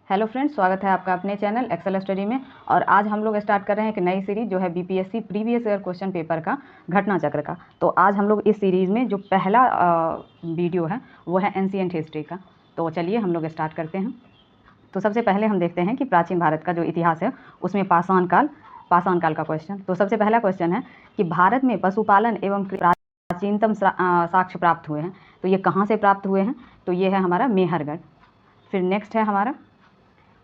Hello friends, स्वागत है आपका अपने चैनल एक्सेल स्टडी में। और आज हम लोग स्टार्ट कर रहे हैं एक नई सीरीज जो है BPSC previous year question paper का घटना चक्र का। तो आज हम लोग इस सीरीज़ में जो पहला वीडियो है वो है एंशिएंट हिस्ट्री का। तो चलिए हम लोग स्टार्ट करते हैं। तो सबसे पहले हम देखते हैं कि प्राचीन भारत का जो इतिहास है उसमें पाषाण काल का क्वेश्चन। तो सबसे पहला क्वेश्चन है कि भारत में पशुपालन एवं प्राचीनतम साक्ष्य प्राप्त हुए हैं। तो ये कहाँ से प्राप्त हुए हैं? तो ये है हमारा मेहरगढ़। फिर नेक्स्ट है हमारा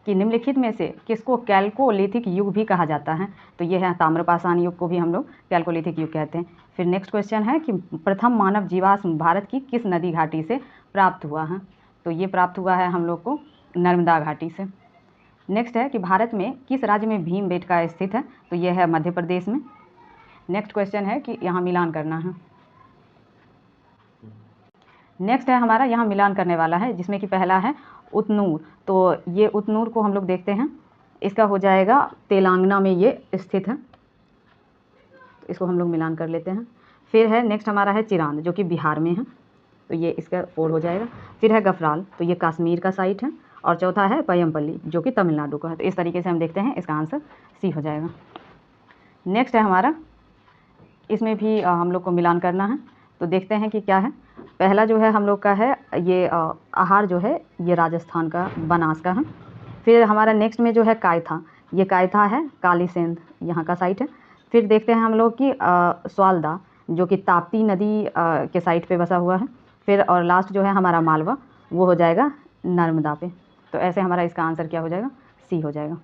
कि निम्नलिखित में से किसको कैल्कोलिथिक युग भी कहा जाता है? तो ये है ताम्रपाषाण युग को भी हम लोग कैल्कोलिथिक युग कहते हैं। फिर नेक्स्ट क्वेश्चन है कि प्रथम मानव जीवाश्म भारत की किस नदी घाटी से प्राप्त हुआ है? तो ये प्राप्त हुआ है हम लोग को नर्मदा घाटी से। नेक्स्ट है कि भारत में किस राज्य में भीमबेटका स्थित है? तो ये है मध्य प्रदेश में। नेक्स्ट क्वेश्चन है कि यहाँ मिलान करना है। नेक्स्ट है हमारा यहाँ मिलान करने वाला है, जिसमें कि पहला है उतनूर। तो ये उतनूर को हम लोग देखते हैं, इसका हो जाएगा तेलंगाना में ये स्थित है। तो इसको हम लोग मिलान कर लेते हैं। फिर है नेक्स्ट हमारा है चिरांद जो कि बिहार में है, तो ये इसका 4 हो जाएगा। फिर है गफराल, तो ये कश्मीर का साइट है। और चौथा है पयमपल्ली जो कि तमिलनाडु का है। तो इस तरीके से हम देखते हैं, इसका आंसर सी हो जाएगा। नेक्स्ट है हमारा, इसमें भी हम लोग को मिलान करना है। तो देखते हैं कि क्या है। पहला जो है हम लोग का है ये आहार जो है ये राजस्थान का बनास का है। फिर हमारा नेक्स्ट में जो है कायथा, ये कायथा है कालीसिंध यहाँ का साइट है। फिर देखते हैं हम लोग कि स्वालदा जो कि ताप्ती नदी के साइट पे बसा हुआ है। फिर और लास्ट जो है हमारा मालवा, वो हो जाएगा नर्मदा पे। तो ऐसे हमारा इसका आंसर क्या हो जाएगा? सी हो जाएगा।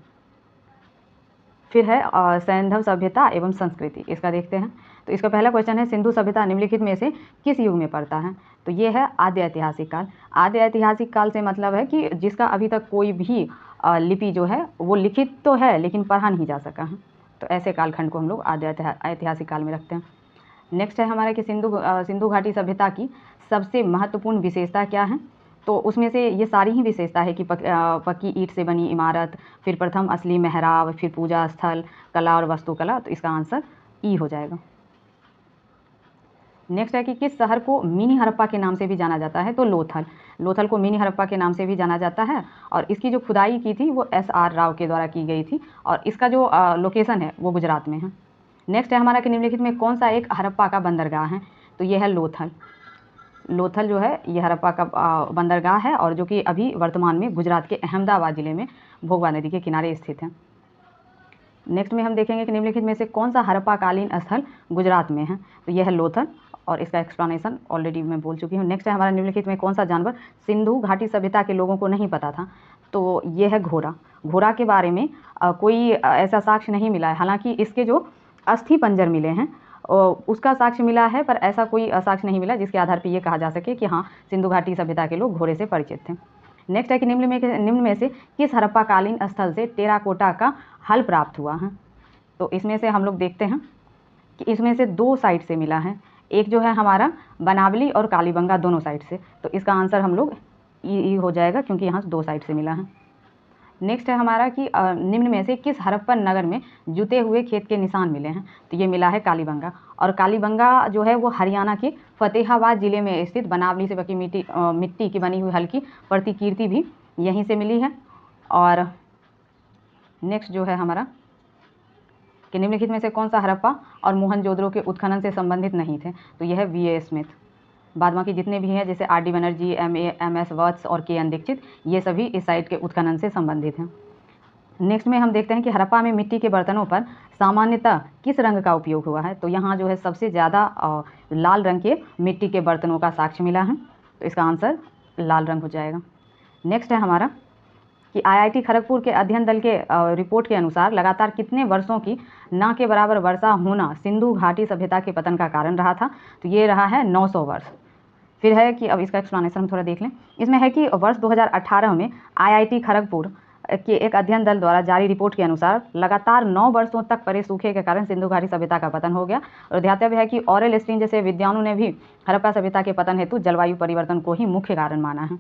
फिर है सैंधव सभ्यता एवं संस्कृति, इसका देखते हैं। तो इसका पहला क्वेश्चन है सिंधु सभ्यता निम्नलिखित में से किस युग में पड़ता है? तो ये है आद्य ऐतिहासिक काल। आद्य ऐतिहासिक काल से मतलब है कि जिसका अभी तक कोई भी लिपि जो है वो लिखित तो है लेकिन पढ़ा नहीं जा सका है। तो ऐसे कालखंड को हम लोग आद्य ऐतिहासिक काल में रखते हैं। नेक्स्ट है हमारा कि सिंधु घाटी सभ्यता की सबसे महत्वपूर्ण विशेषता क्या है? तो उसमें से ये सारी ही विशेषता है कि पक्की ईंट से बनी इमारत, फिर प्रथम असली मेहराब, फिर पूजा स्थल, कला और वास्तुकला। तो इसका आंसर ई हो जाएगा। नेक्स्ट है कि किस शहर को मिनी हड़प्पा के नाम से भी जाना जाता है? तो लोथल को मिनी हड़प्पा के नाम से भी जाना जाता है। और इसकी जो खुदाई की थी वो SR राव के द्वारा की गई थी। और इसका जो लोकेशन है वो गुजरात में है। नेक्स्ट है हमारा कि निम्नलिखित में कौन सा एक हड़प्पा का बंदरगाह है? तो ये है लोथल जो है ये हड़प्पा का बंदरगाह है, और जो कि अभी वर्तमान में गुजरात के अहमदाबाद जिले में भोगवा नदी के किनारे स्थित है। नेक्स्ट में हम देखेंगे कि निम्नलिखित में से कौन सा हड़प्पाकालीन स्थल गुजरात में है? तो यह है लोथल, और इसका एक्सप्लेनेशन ऑलरेडी मैं बोल चुकी हूँ। नेक्स्ट है हमारा निम्नलिखित में कौन सा जानवर सिंधु घाटी सभ्यता के लोगों को नहीं पता था? तो ये है घोड़ा के बारे में कोई ऐसा साक्ष्य नहीं मिला है। हालांकि इसके जो अस्थि पंजर मिले हैं उसका साक्ष्य मिला है, पर ऐसा कोई साक्ष्य नहीं मिला जिसके आधार पर यह कहा जा सके कि हाँ, सिंधु घाटी सभ्यता के लोग घोड़े से परिचित थे। नेक्स्ट है कि निम्न में से किस हड़प्पाकालीन स्थल से टेराकोटा का हल प्राप्त हुआ है? तो इसमें से हम लोग देखते हैं कि इसमें से 2 साइड से मिला है। एक जो है हमारा बनावली और कालीबंगा दोनों साइड से। तो इसका आंसर हम लोग ई हो जाएगा, क्योंकि यहाँ 2 साइड से मिला है। नेक्स्ट है हमारा कि निम्न में से किस हड़प्पन नगर में जुते हुए खेत के निशान मिले हैं? तो ये मिला है कालीबंगा। और कालीबंगा जो है वो हरियाणा के फतेहाबाद जिले में स्थित बनावली से पकी मिट्टी की बनी हुई हल्की प्रतिकीर्ति भी यहीं से मिली है। और नेक्स्ट जो है हमारा कि निम्नलिखित में से कौन सा हड़प्पा और मोहनजोदड़ो के उत्खनन से संबंधित नहीं थे? तो यह है VA स्मिथ। बाद बाकी जितने भी हैं जैसे RD बनर्जी, MS वत्स और KN दीक्षित, ये सभी इस साइट के उत्खनन से संबंधित हैं। नेक्स्ट में हम देखते हैं कि हड़प्पा में मिट्टी के बर्तनों पर सामान्यतः किस रंग का उपयोग हुआ है? तो यहाँ जो है सबसे ज़्यादा लाल रंग के मिट्टी के बर्तनों का साक्ष्य मिला है। तो इसका आंसर लाल रंग हो जाएगा। नेक्स्ट है हमारा कि IIT खड़गपुर के अध्ययन दल के रिपोर्ट के अनुसार लगातार कितने वर्षों की ना के बराबर वर्षा होना सिंधु घाटी सभ्यता के पतन का कारण रहा था? तो ये रहा है 900 वर्ष। फिर है कि अब इसका एक्सप्लेनेशन हम थोड़ा देख लें। इसमें है कि वर्ष 2018 में IIT खड़गपुर के एक अध्ययन दल द्वारा जारी रिपोर्ट के अनुसार लगातार 9 वर्षों तक पड़े सूखे के कारण सिंधु घाटी सभ्यता का पतन हो गया। और ध्यातव्य है कि ऑरेल स्टीन जैसे विद्वानों ने भी हड़प्पा सभ्यता के पतन हेतु जलवायु परिवर्तन को ही मुख्य कारण माना है।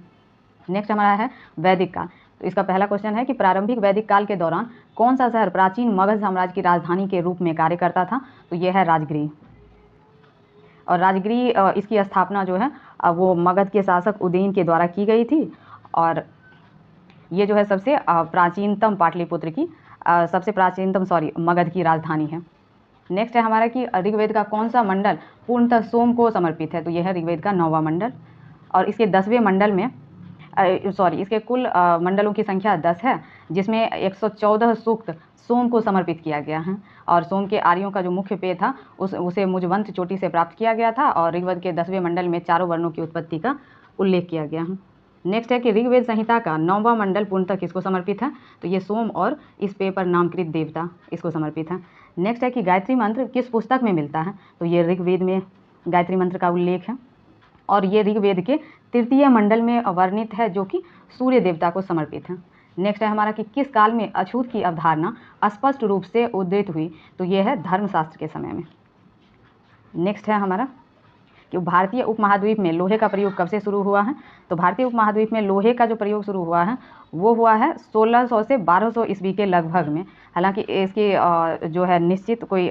नेक्स्ट हमारा है वैदिक काल। तो इसका पहला क्वेश्चन है कि प्रारंभिक वैदिक काल के दौरान कौन सा शहर प्राचीन मगध साम्राज्य की राजधानी के रूप में कार्य करता था? तो यह है राजगृह। और राजगृह इसकी स्थापना जो है वो मगध के शासक उदयन के द्वारा की गई थी। और ये जो है सबसे प्राचीनतम पाटलिपुत्र की मगध की राजधानी है। नेक्स्ट है हमारा कि ऋग्वेद का कौन सा मंडल पूर्णतः सोम को समर्पित है, तो यह है ऋग्वेद का 9वां मंडल। और इसके 10वें मंडल में इसके कुल मंडलों की संख्या 10 है, जिसमें 114 सूक्त सोम को समर्पित किया गया है। और सोम के आर्यों का जो मुख्य पेय था उसे मुजवंत चोटी से प्राप्त किया गया था। और ऋग्वेद के 10वें मंडल में चारों वर्णों की उत्पत्ति का उल्लेख किया गया है। नेक्स्ट है कि ऋग्वेद संहिता का 9वां मंडल पूर्णतः किसको समर्पित है, तो ये सोम और इस पेय पर नामकृत देवता इसको समर्पित है। नेक्स्ट है कि गायत्री मंत्र किस पुस्तक में मिलता है, तो ये ऋग्वेद में गायत्री मंत्र का उल्लेख है। और ये ऋग्वेद के 3य मंडल में वर्णित है, जो कि सूर्य देवता को समर्पित है। नेक्स्ट है हमारा कि किस काल में अछूत की अवधारणा स्पष्ट रूप से उद्धृत हुई, तो ये है धर्मशास्त्र के समय में। नेक्स्ट है हमारा कि भारतीय उपमहाद्वीप में लोहे का प्रयोग कब से शुरू हुआ है, तो भारतीय उपमहाद्वीप में लोहे का जो प्रयोग शुरू हुआ है वो हुआ है 1600 से 1200 ईस्वी के लगभग में। हालांकि इसकी जो है निश्चित कोई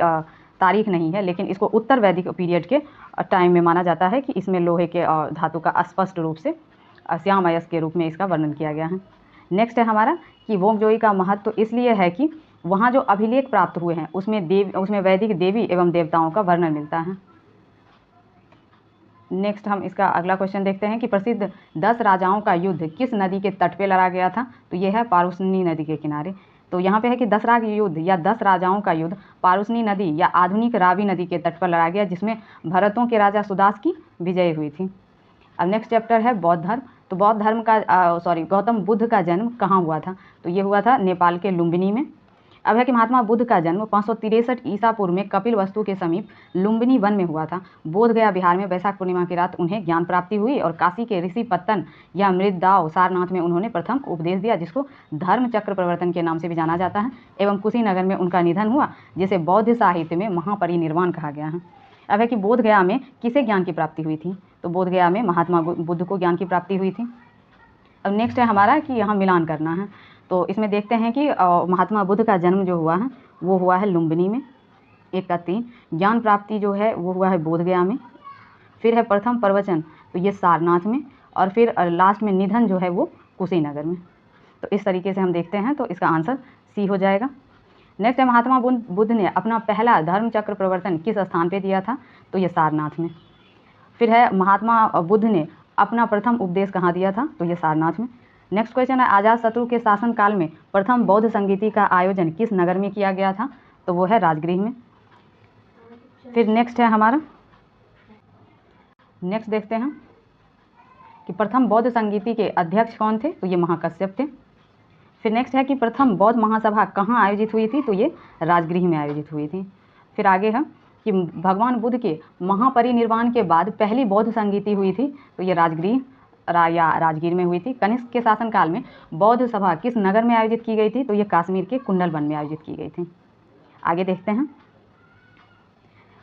तारीख नहीं है, लेकिन इसको उत्तर वैदिक पीरियड के टाइम में माना जाता है कि इसमें लोहे के धातु का स्पष्ट रूप से श्याम अयस्क के रूप में इसका वर्णन किया गया है। नेक्स्ट है हमारा कि वोंगजोई का महत्व तो इसलिए है कि वहाँ जो अभिलेख प्राप्त हुए हैं उसमें वैदिक देवी एवं देवताओं का वर्णन मिलता है। नेक्स्ट हम इसका अगला क्वेश्चन देखते हैं कि प्रसिद्ध 10 राजाओं का युद्ध किस नदी के तट पे लड़ा गया था, तो यह है पारुसनी नदी के किनारे। तो यहाँ पे है कि दसराग युद्ध या 10 राजाओं का युद्ध पारुसनी नदी या आधुनिक रावी नदी के तट पर लड़ा गया, जिसमें भरतों के राजा सुदास की विजय हुई थी। अब नेक्स्ट चैप्टर है बौद्ध धर्म। तो बौद्ध धर्म का गौतम बुद्ध का जन्म कहाँ हुआ था, तो ये हुआ था नेपाल के लुम्बिनी में। अब है कि महात्मा बुद्ध का जन्म 563 ईसा पूर्व में कपिलवस्तु के समीप लुम्बिनी वन में हुआ था। बोध गया बिहार में वैशाख पूर्णिमा की रात उन्हें ज्ञान प्राप्ति हुई और काशी के ऋषि पत्तन या मृतदाव सारनाथ में उन्होंने प्रथम उपदेश दिया, जिसको धर्म चक्र प्रवर्तन के नाम से भी जाना जाता है। एवं कुशीनगर में उनका निधन हुआ, जिसे बौद्ध साहित्य में महापरिनिर्वाण कहा गया है। अब है कि बोध गया में किसे ज्ञान की प्राप्ति हुई थी, तो बोध गया में महात्मा बुद्ध को ज्ञान की प्राप्ति हुई थी। अब नेक्स्ट है हमारा कि यहाँ मिलान करना है। तो इसमें देखते हैं कि महात्मा बुद्ध का जन्म जो हुआ है वो हुआ है लुम्बिनी में 1 का 3। ज्ञान प्राप्ति जो है वो हुआ है बोध गया में। फिर है प्रथम प्रवचन, तो ये सारनाथ में। और फिर लास्ट में निधन जो है वो कुशीनगर में। तो इस तरीके से हम देखते हैं, तो इसका आंसर सी हो जाएगा। नेक्स्ट है महात्मा बुद्ध ने अपना पहला धर्म चक्र प्रवर्तन किस स्थान पर दिया था, तो ये सारनाथ में। फिर है महात्मा बुद्ध ने अपना प्रथम उपदेश कहाँ दिया था, तो ये सारनाथ में। नेक्स्ट क्वेश्चन है अजातशत्रु के शासनकाल में प्रथम बौद्ध संगीति का आयोजन किस नगर में किया गया था, तो वो है राजगृह में। फिर नेक्स्ट है हमारा, नेक्स्ट देखते हैं कि प्रथम बौद्ध संगीति के अध्यक्ष कौन थे, तो ये महाकश्यप थे। फिर नेक्स्ट है कि प्रथम बौद्ध महासभा कहाँ आयोजित हुई थी, तो ये राजगृह में आयोजित हुई थी। फिर आगे है कि भगवान बुद्ध के महापरिनिर्वाण के बाद पहली बौद्ध संगीति हुई थी, तो ये राजगीर में हुई थी। कनिष्क के शासनकाल में बौद्ध सभा किस नगर में आयोजित की गई थी, तो ये कश्मीर के कुंडल वन में आयोजित की गई थी। आगे देखते हैं,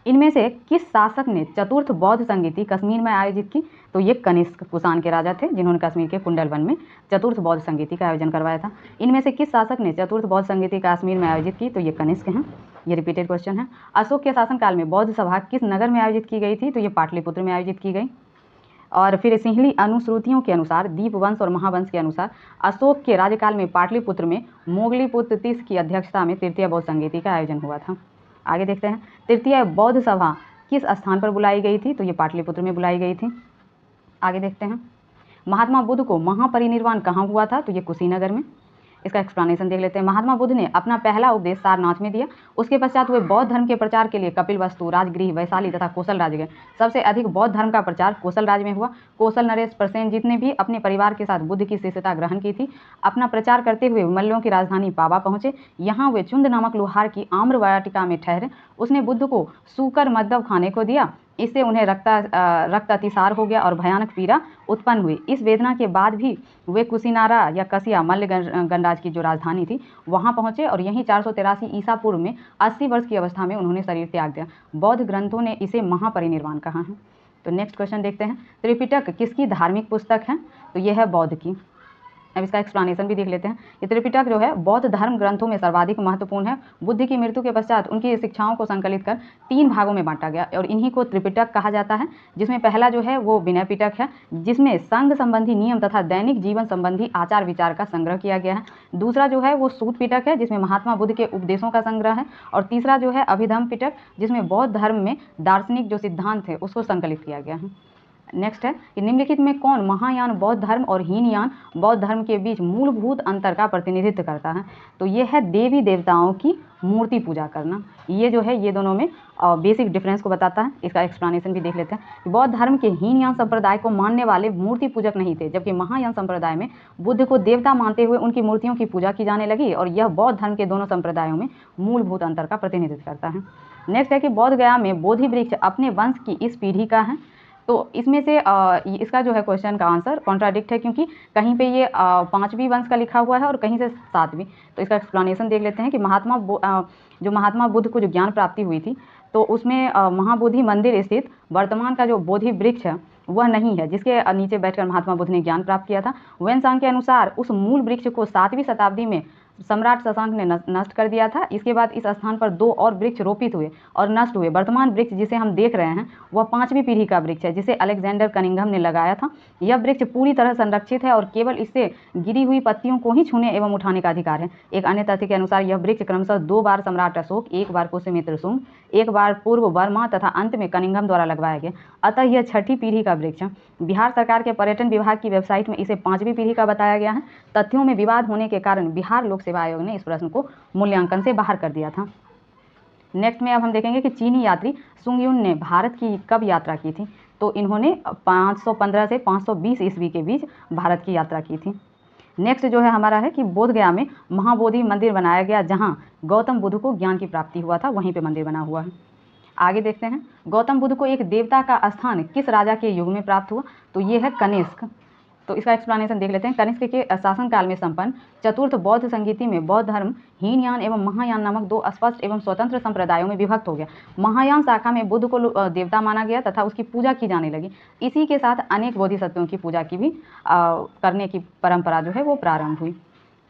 इनमें से किस शासक ने चतुर्थ बौद्ध संगीति कश्मीर में आयोजित की, तो ये कनिष्क कुषाण के राजा थे, जिन्होंने कश्मीर के कुंडल वन में चतुर्थ बौद्ध संगीति का आयोजन करवाया था। इनमें से किस शासक ने चतुर्थ बौद्ध संगीति कश्मीर में आयोजित की, तो ये कनिष्क हैं। ये रिपीटेड क्वेश्चन है। अशोक के शासनकाल में बौद्ध सभा किस नगर में आयोजित की गई थी, तो ये पाटलिपुत्र में आयोजित की गई। और फिर सिंहली अनुश्रुतियों के अनुसार, दीपवंश और महावंश के अनुसार अशोक के राज्यकाल में पाटलिपुत्र में मोगलीपुत्र तीस की अध्यक्षता में तृतीय बौद्ध संगीति का आयोजन हुआ था। आगे देखते हैं, तृतीय बौद्ध सभा किस स्थान पर बुलाई गई थी, तो ये पाटलिपुत्र में बुलाई गई थी। आगे देखते हैं, महात्मा बुद्ध को महापरिनिर्वाण कहाँ हुआ था, तो ये कुशीनगर में। इसका एक्सप्लेनेशन देख लेते हैं। महात्मा बुद्ध ने अपना पहला उपदेश सारनाथ में दिया। उसके पश्चात वे बौद्ध धर्म के प्रचार के लिए कपिलवस्तु, राजगृह, वैशाली तथा कोसल राज्य गए। सबसे अधिक बौद्ध धर्म का प्रचार कोसल राज्य में हुआ। कोसल नरेश प्रसेनजीत ने भी अपने परिवार के साथ बुद्ध की शिष्यता ग्रहण की थी। अपना प्रचार करते हुए मल्लों की राजधानी पावा पहुंचे। यहाँ वे चुंद नामक लोहार की आम्र वाटिका में ठहरे। उसने बुद्ध को सूकर मद्दव खाने को दिया। इससे उन्हें रक्त अतिसार हो गया और भयानक पीड़ा उत्पन्न हुई। इस वेदना के बाद भी वे कुशीनारा या कसिया मल्ल गणराज की जो राजधानी थी वहां पहुंचे और यहीं 483 ईसा पूर्व में 80 वर्ष की अवस्था में उन्होंने शरीर त्याग दिया। बौद्ध ग्रंथों ने इसे महापरिनिर्वाण कहा है। तो नेक्स्ट क्वेश्चन देखते हैं, त्रिपिटक किसकी धार्मिक पुस्तक है, तो यह है बौद्ध की। अब इसका एक्सप्लेनेशन भी देख लेते हैं। ये त्रिपिटक जो है बौद्ध धर्म ग्रंथों में सर्वाधिक महत्वपूर्ण है। बुद्ध की मृत्यु के पश्चात उनकी शिक्षाओं को संकलित कर 3 भागों में बांटा गया और इन्हीं को त्रिपिटक कहा जाता है, जिसमें पहला जो है वो विनय पिटक है, जिसमें संघ संबंधी नियम तथा दैनिक जीवन संबंधी आचार विचार का संग्रह किया गया है। दूसरा जो है वो सूत पिटक है, जिसमें महात्मा बुद्ध के उपदेशों का संग्रह है। और तीसरा जो है अभिधम्म पिटक, जिसमें बौद्ध धर्म में दार्शनिक जो सिद्धांत है उसको संकलित किया गया है। नेक्स्ट है कि निम्नलिखित में कौन महायान बौद्ध धर्म और हीनयान बौद्ध धर्म के बीच मूलभूत अंतर का प्रतिनिधित्व करता है? तो ये है देवी देवताओं की मूर्ति पूजा करना। ये जो है ये दोनों में बेसिक डिफरेंस को बताता है। इसका एक्सप्लेनेशन भी देख लेते हैं। बौद्ध धर्म के हीनयान संप्रदाय को मानने वाले मूर्ति पूजक नहीं थे, जबकि महायान संप्रदाय में बुद्ध को देवता मानते हुए उनकी मूर्तियों की पूजा की जाने लगी और यह बौद्ध धर्म के दोनों संप्रदायों में मूलभूत अंतर का प्रतिनिधित्व करता है। नेक्स्ट है कि बौद्ध गया में बोधि वृक्ष अपने वंश की इस पीढ़ी का है। तो इसमें से इसका जो है क्वेश्चन का आंसर कॉन्ट्राडिक्ट है, क्योंकि कहीं पे ये 5वीं वंश का लिखा हुआ है और कहीं से 7वीं। तो इसका एक्सप्लेनेशन देख लेते हैं कि जो महात्मा बुद्ध को जो ज्ञान प्राप्ति हुई थी, तो उसमें महाबोधि मंदिर स्थित वर्तमान का जो बोधि वृक्ष है वह नहीं है, जिसके नीचे बैठकर महात्मा बुद्ध ने ज्ञान प्राप्त किया था। वेनसांग के अनुसार उस मूल वृक्ष को 7वीं शताब्दी में सम्राट शशांक ने नष्ट कर दिया था। इसके बाद इस स्थान पर 2 और वृक्ष रोपित हुए और नष्ट हुए। वर्तमान वृक्ष जिसे हम देख रहे हैं वह 5वीं पीढ़ी का वृक्ष है, जिसे अलेक्जेंडर कनिंघम ने लगाया था। यह वृक्ष पूरी तरह संरक्षित है और केवल इससे गिरी हुई पत्तियों को ही छूने एवं उठाने का अधिकार है। एक अन्य तथ्य के अनुसार यह वृक्ष क्रमशः 2 बार सम्राट अशोक, 1 बार पुष्यमित्र शुंग, 1 बार पूर्व वर्मा तथा अंत में कनिंघम द्वारा लगवाया गया। अतः यह 6ठी पीढ़ी का वृक्ष है। बिहार सरकार के पर्यटन विभाग की वेबसाइट में इसे 5वीं पीढ़ी का बताया गया है। तथ्यों में विवाद होने के कारण बिहार लोक सेवा आयोग ने इस प्रश्न को मूल्यांकन से बाहर कर दिया था। नेक्स्ट में अब हम देखेंगे कि चीनी यात्री सुंग युन ने भारत की कब यात्रा की थी? तो इन्होंने 515 से 520 ईस्वी के बीच भारत की यात्रा की थी। नेक्स्ट जो है हमारा है कि बोध गया में महाबोधि मंदिर बनाया गया, जहाँ गौतम बुद्ध को ज्ञान की प्राप्ति हुआ था, वहीं पे मंदिर बना हुआ है। आगे देखते हैं, गौतम बुद्ध को एक देवता का स्थान किस राजा के युग में प्राप्त हुआ? तो ये है कनिष्क। तो इसका एक्सप्लेनेशन देख लेते हैं। कनिष्क के शासनकाल में संपन्न चतुर्थ बौद्ध संगीति में बौद्ध धर्म हीनयान एवं महायान नामक 2 स्पष्ट एवं स्वतंत्र संप्रदायों में विभक्त हो गया। महायान शाखा में बुद्ध को देवता माना गया तथा उसकी पूजा की जाने लगी। इसी के साथ अनेक बोधिसत्वों की पूजा की भी करने की परंपरा जो है वो प्रारंभ हुई।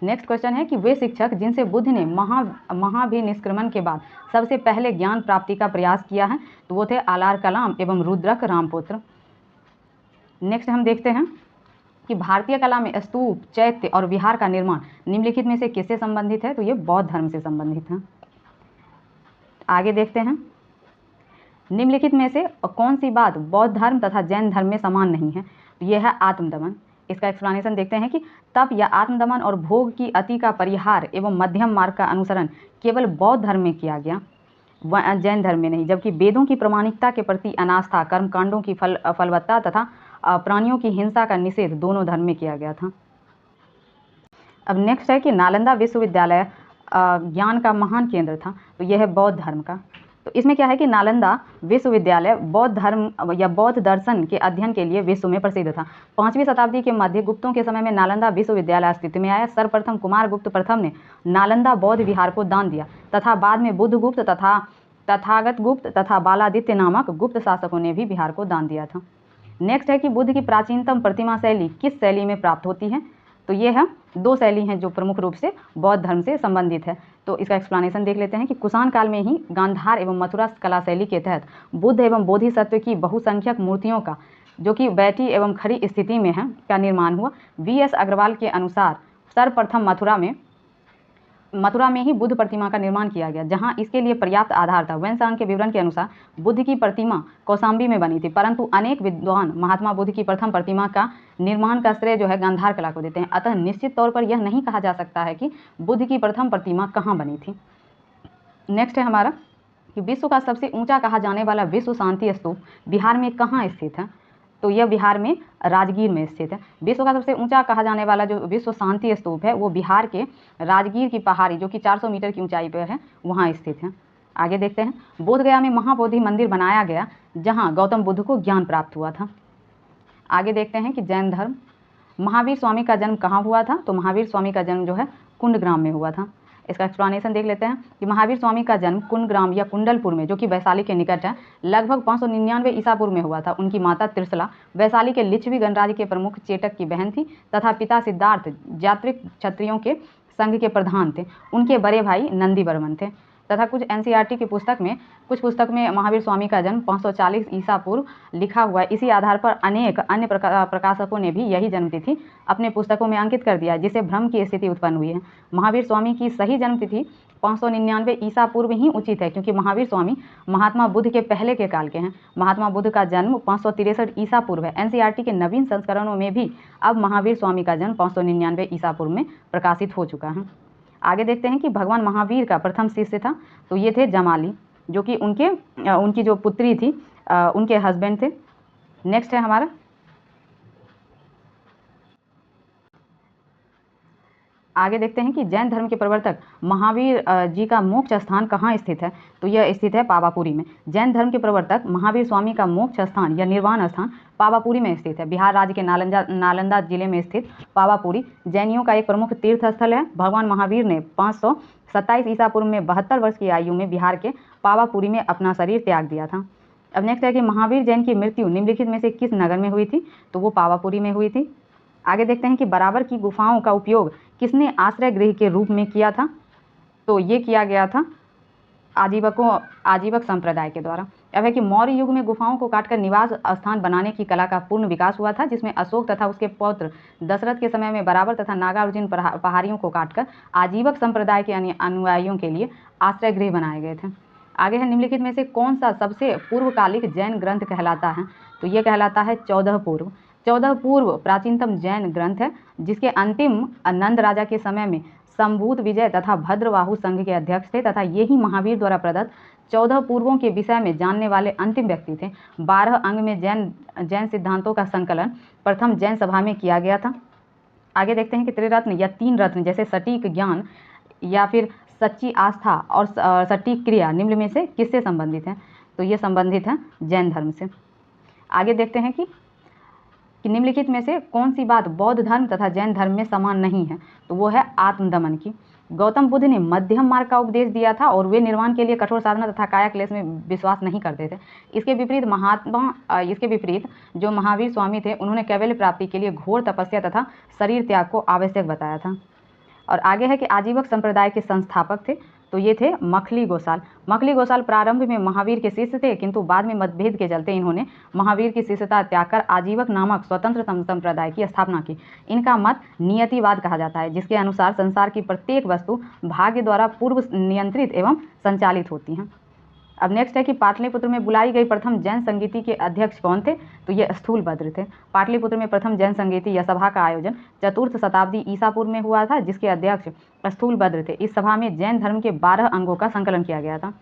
नेक्स्ट क्वेश्चन है कि वे शिक्षक जिनसे बुद्ध ने महाभिनिष्क्रमण के बाद सबसे पहले ज्ञान प्राप्ति का प्रयास किया है, तो वो थे आलार कलाम एवं रुद्रक रामपुत्र। नेक्स्ट हम देखते हैं कि भारतीय कला में स्तूप, चैत्य और विहार का निर्माण निम्नलिखित में से किससे संबंधित है? तो ये बौद्ध धर्म से संबंधित है। आगे देखते हैं, निम्नलिखित में से कौन सी बात बौद्ध धर्म तथा जैन धर्म में समान नहीं है? तो यह है आत्मदमन। इसका एक्सप्लेनेशन देखते हैं कि तप या आत्मदमन और भोग की अति का परिहार एवं मध्यम मार्ग का अनुसरण केवल बौद्ध धर्म में किया गया, जैन धर्म में नहीं। जबकि वेदों की प्रामाणिकता के प्रति अनास्था, कर्मकांडों की फलवत्ता तथा प्राणियों की हिंसा का निषेध दोनों धर्म में किया गया था। अब नेक्स्ट है कि नालंदा विश्वविद्यालय ज्ञान का महान केंद्र था, तो यह है बौद्ध धर्म का। तो इसमें क्या है कि नालंदा विश्वविद्यालय बौद्ध धर्म या बौद्ध दर्शन के अध्ययन के लिए विश्व में प्रसिद्ध था। 5वीं शताब्दी के मध्य गुप्तों के समय में नालंदा विश्वविद्यालय अस्तित्व में आया। सर्वप्रथम कुमार गुप्त प्रथम ने नालंदा बौद्ध विहार को दान दिया तथा बाद में बुद्ध गुप्त तथा तथागत गुप्त तथा बालादित्य नामक गुप्त शासकों ने भी बिहार को दान दिया था। नेक्स्ट है कि बुद्ध की प्राचीनतम प्रतिमा शैली किस शैली में प्राप्त होती है? तो ये है 2 शैली हैं जो प्रमुख रूप से बौद्ध धर्म से संबंधित है। तो इसका एक्सप्लेनेशन देख लेते हैं कि कुषाण काल में ही गांधार एवं मथुरा कला शैली के तहत बुद्ध एवं बोधिसत्व की बहुसंख्यक मूर्तियों का, जो कि बैठी एवं खड़ी स्थिति में है, का निर्माण हुआ। VS अग्रवाल के अनुसार सर्वप्रथम मथुरा में ही बुद्ध प्रतिमा का निर्माण किया गया, जहां इसके लिए पर्याप्त आधार था। वेनसांग के विवरण के अनुसार बुद्ध की प्रतिमा कौशाम्बी में बनी थी, परंतु अनेक विद्वान महात्मा बुद्ध की प्रथम प्रतिमा का निर्माण का श्रेय जो है गांधार कला को देते हैं। अतः निश्चित तौर पर यह नहीं कहा जा सकता है कि बुद्ध की प्रथम प्रतिमा कहाँ बनी थी। नेक्स्ट है हमारा कि विश्व का सबसे ऊंचा कहा जाने वाला विश्व शांति स्तूप बिहार में कहाँ स्थित है? तो यह बिहार में राजगीर में स्थित है। विश्व का सबसे ऊंचा कहा जाने वाला जो विश्व शांति स्तूप है वो बिहार के राजगीर की पहाड़ी, जो कि 400 मीटर की ऊंचाई पर है, वहाँ स्थित है। आगे देखते हैं, बोध गया में महाबोधि मंदिर बनाया गया, जहाँ गौतम बुद्ध को ज्ञान प्राप्त हुआ था। आगे देखते हैं कि जैन धर्म, महावीर स्वामी का जन्म कहाँ हुआ था? तो महावीर स्वामी का जन्म जो है कुंडग्राम में हुआ था। इसका एक्सप्लेनेशन देख लेते हैं कि महावीर स्वामी का जन्म कुंडग्राम या कुंडलपुर में, जो कि वैशाली के निकट है, लगभग 599 ईसा पूर्व में हुआ था। उनकी माता त्रिशला वैशाली के लिच्छवी गणराज्य के प्रमुख चेटक की बहन थी तथा पिता सिद्धार्थ यात्रिक क्षत्रियों के संघ के प्रधान थे। उनके बड़े भाई नंदी वर्मन थे तथा कुछ एनसीईआरटी की कुछ पुस्तक में महावीर स्वामी का जन्म 540 ईसा पूर्व लिखा हुआ है। इसी आधार पर अनेक अन्य प्रकाशकों ने भी यही जन्मतिथि अपने पुस्तकों में अंकित कर दिया, जिससे भ्रम की स्थिति उत्पन्न हुई है। महावीर स्वामी की सही जन्मतिथि 599 ईसा पूर्व ही उचित है, क्योंकि महावीर स्वामी महात्मा बुद्ध के पहले के काल के हैं। महात्मा बुद्ध का जन्म 563 ईसा पूर्व है। एनसीईआरटी के नवीन संस्करणों में भी अब महावीर स्वामी का जन्म 599 ईसा पूर्व में प्रकाशित हो चुका है। आगे देखते हैं कि भगवान महावीर का प्रथम शिष्य था, तो ये थे जमाली, जो कि उनकी जो पुत्री थी उनके हस्बैंड थे। नेक्स्ट है हमारा आगे देखते हैं कि जैन धर्म के प्रवर्तक महावीर जी का मोक्ष स्थान कहाँ स्थित है, तो यह स्थित है पावापुरी में। जैन धर्म के प्रवर्तक महावीर स्वामी का मोक्ष स्थान या निर्वाण स्थान पावापुरी में स्थित है। बिहार राज्य के नालंदा जिले में स्थित पावापुरी जैनियों का एक प्रमुख तीर्थ स्थल है। भगवान महावीर ने 527 ईसा पूर्व में 72 वर्ष की आयु में बिहार के पावापुरी में अपना शरीर त्याग दिया था। अब नेक्स्ट है कि महावीर जैन की मृत्यु निम्नलिखित में से किस नगर में हुई थी, तो वो पावापुरी में हुई थी। आगे देखते हैं कि बराबर की गुफाओं का उपयोग किसने आश्रय गृह के रूप में किया था, तो ये किया गया था आजीवक संप्रदाय के द्वारा। अब है कि मौर्य युग में गुफाओं को काटकर निवास स्थान बनाने की कला का पूर्ण विकास हुआ था, जिसमें अशोक तथा उसके पौत्र दशरथ के समय में बराबर तथा नागार्जुन पहाड़ियों को काटकर आजीवक संप्रदाय के अनुयायियों के लिए आश्रय गृह बनाए गए थे। आगे है निम्नलिखित में से कौन सा सबसे पूर्वकालिक जैन ग्रंथ कहलाता है, तो ये कहलाता है 14 पूर्व। 14 पूर्व प्राचीनतम जैन ग्रंथ है, जिसके अंतिम नंद राजा के समय में संभूत विजय तथा भद्रवाहु संघ के अध्यक्ष थे तथा यही महावीर द्वारा प्रदत्त 14 पूर्वों के विषय में जानने वाले अंतिम व्यक्ति थे। 12 अंग में जैन सिद्धांतों का संकलन प्रथम जैन सभा में किया गया था। आगे देखते हैं कि त्रिरत्न या 3 रत्न जैसे सटीक ज्ञान या फिर सच्ची आस्था और सटीक क्रिया निम्न में से किससे संबंधित है, तो ये संबंधित है जैन धर्म से। आगे देखते हैं कि निम्नलिखित में से कौन सी बात बौद्ध धर्म तथा जैन धर्म में समान नहीं है, तो वो है आत्मदमन की। गौतम बुद्ध ने मध्यम मार्ग का उपदेश दिया था और वे निर्वाण के लिए कठोर साधना तथा काया क्लेश में विश्वास नहीं करते थे। इसके विपरीत जो महावीर स्वामी थे, उन्होंने कैवल्य प्राप्ति के लिए घोर तपस्या तथा शरीर त्याग को आवश्यक बताया था। और आगे है कि आजीवक संप्रदाय के संस्थापक थे, तो ये थे मखली गोसाल। मखली गोसाल प्रारंभ में महावीर के शिष्य थे, किंतु बाद में मतभेद के चलते इन्होंने महावीर की शिष्यता त्याग कर आजीवक नामक स्वतंत्र संप्रदाय की स्थापना की। इनका मत नियतिवाद कहा जाता है, जिसके अनुसार संसार की प्रत्येक वस्तु भाग्य द्वारा पूर्व नियंत्रित एवं संचालित होती हैं। अब नेक्स्ट है कि पाटलिपुत्र में बुलाई गई प्रथम जैन संगीति के अध्यक्ष कौन थे, तो ये स्थूलभद्र थे। पाटलिपुत्र में प्रथम जैन संगीति या सभा का आयोजन 4th शताब्दी ईसा पूर्व में हुआ था, जिसके अध्यक्ष स्थूलभद्र थे। इस सभा में जैन धर्म के 12 अंगों का संकलन किया गया था।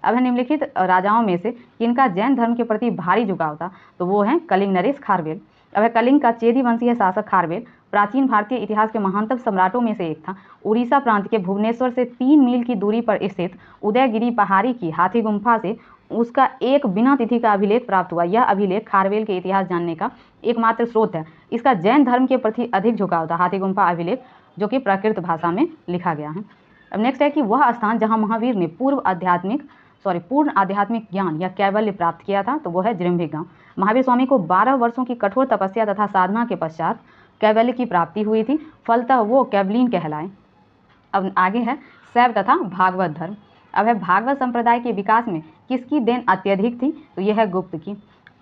अब है निम्नलिखित राजाओं में से किनका जैन धर्म के प्रति भारी झुकाव था, तो वो हैं कलिंग नरेश खारवेल। अब है कलिंग का चेदी वंशीय शासक खारवेल प्राचीन भारतीय इतिहास के महानतम सम्राटों में से एक था। उड़ीसा प्रांत के भुवनेश्वर से 3 मील की दूरी पर स्थित उदयगिरी पहाड़ी की हाथी गुम्फा से उसका एक बिना तिथि का अभिलेख प्राप्त हुआ। यह अभिलेख खारवेल के इतिहास जानने का एकमात्र स्रोत है। इसका जैन धर्म के प्रति अधिक झुकाव था। हाथी गुम्फा अभिलेख जो कि प्राकृत भाषा में लिखा गया है। अब नेक्स्ट है कि वह स्थान जहाँ महावीर ने पूर्ण आध्यात्मिक ज्ञान या कैवल्य प्राप्त किया था, तो वो है जृंभिक गांव। महावीर स्वामी को 12 वर्षों की कठोर तपस्या तथा साधना के पश्चात कैवल्य की प्राप्ति हुई थी, फलतः वो कैवलीन कहलाए। अब आगे है शैव तथा भागवत धर्म। अब है भागवत संप्रदाय के विकास में किसकी देन अत्यधिक थी, तो यह है गुप्त की।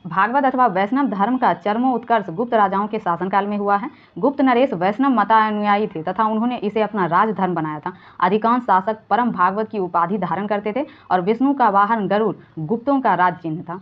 भागवत अथवा वैष्णव धर्म का चरमोत्कर्ष गुप्त राजाओं के शासनकाल में हुआ है। गुप्त नरेश वैष्णव मतानुयायी थे तथा उन्होंने इसे अपना राजधर्म बनाया था। अधिकांश शासक परम भागवत की उपाधि धारण करते थे और विष्णु का वाहन गरुड़ गुप्तों का राज चिन्ह था।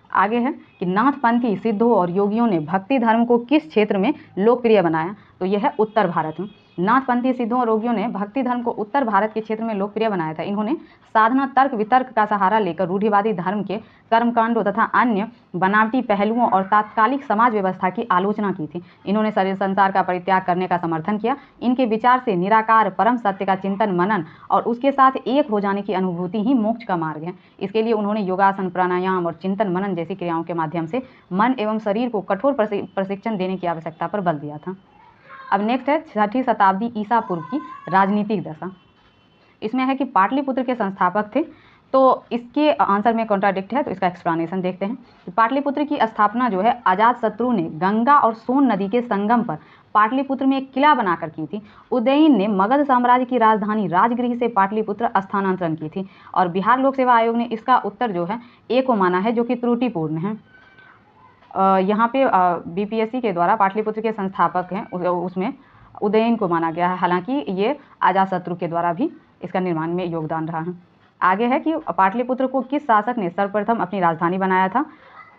आगे है कि नाथपंथी सिद्धों और योगियों ने भक्ति धर्म को किस क्षेत्र में लोकप्रिय बनाया, तो यह है उत्तर भारत में। नाथपंथी सिद्धों और योगियों ने भक्ति धर्म को उत्तर भारत के क्षेत्र में लोकप्रिय बनाया था। इन्होंने साधना तर्क वितर्क का सहारा लेकर रूढ़िवादी धर्म के कर्मकांडों तथा अन्य बनावटी पहलुओं और तात्कालिक समाज व्यवस्था की आलोचना की थी। इन्होंने शरीर संसार का परित्याग करने का समर्थन किया। इनके विचार से निराकार परम सत्य का चिंतन मनन और उसके साथ एक हो जाने की अनुभूति ही मोक्ष का मार्ग है। इसके लिए उन्होंने योगासन प्राणायाम और चिंतन मनन जैसी क्रियाओं के माध्यम से मन एवं शरीर को कठोर प्रशिक्षण देने की आवश्यकता पर बल दिया था। अब नेक्स्ट है 6ठी शताब्दी ईसा पूर्व की राजनीतिक दशा। इसमें है कि पाटलिपुत्र के संस्थापक थे, तो इसके आंसर में कॉन्ट्राडिक्ट है, तो इसका एक्सप्लेनेशन देखते हैं। पाटलिपुत्र की स्थापना जो है अजातशत्रु ने गंगा और सोन नदी के संगम पर पाटलिपुत्र में एक किला बनाकर की थी। उदयन ने मगध साम्राज्य की राजधानी राजगृह से पाटलिपुत्र स्थानांतरण की थी, और बिहार लोक सेवा आयोग ने इसका उत्तर जो है ए को माना है, जो कि त्रुटिपूर्ण है। यहाँ पे बीपीएससी के द्वारा पाटलिपुत्र के संस्थापक हैं उसमें उदयन को माना गया है, हालांकि ये अजातशत्रु के द्वारा भी इसका निर्माण में योगदान रहा है। आगे है कि पाटलिपुत्र को किस शासक ने सर्वप्रथम अपनी राजधानी बनाया था,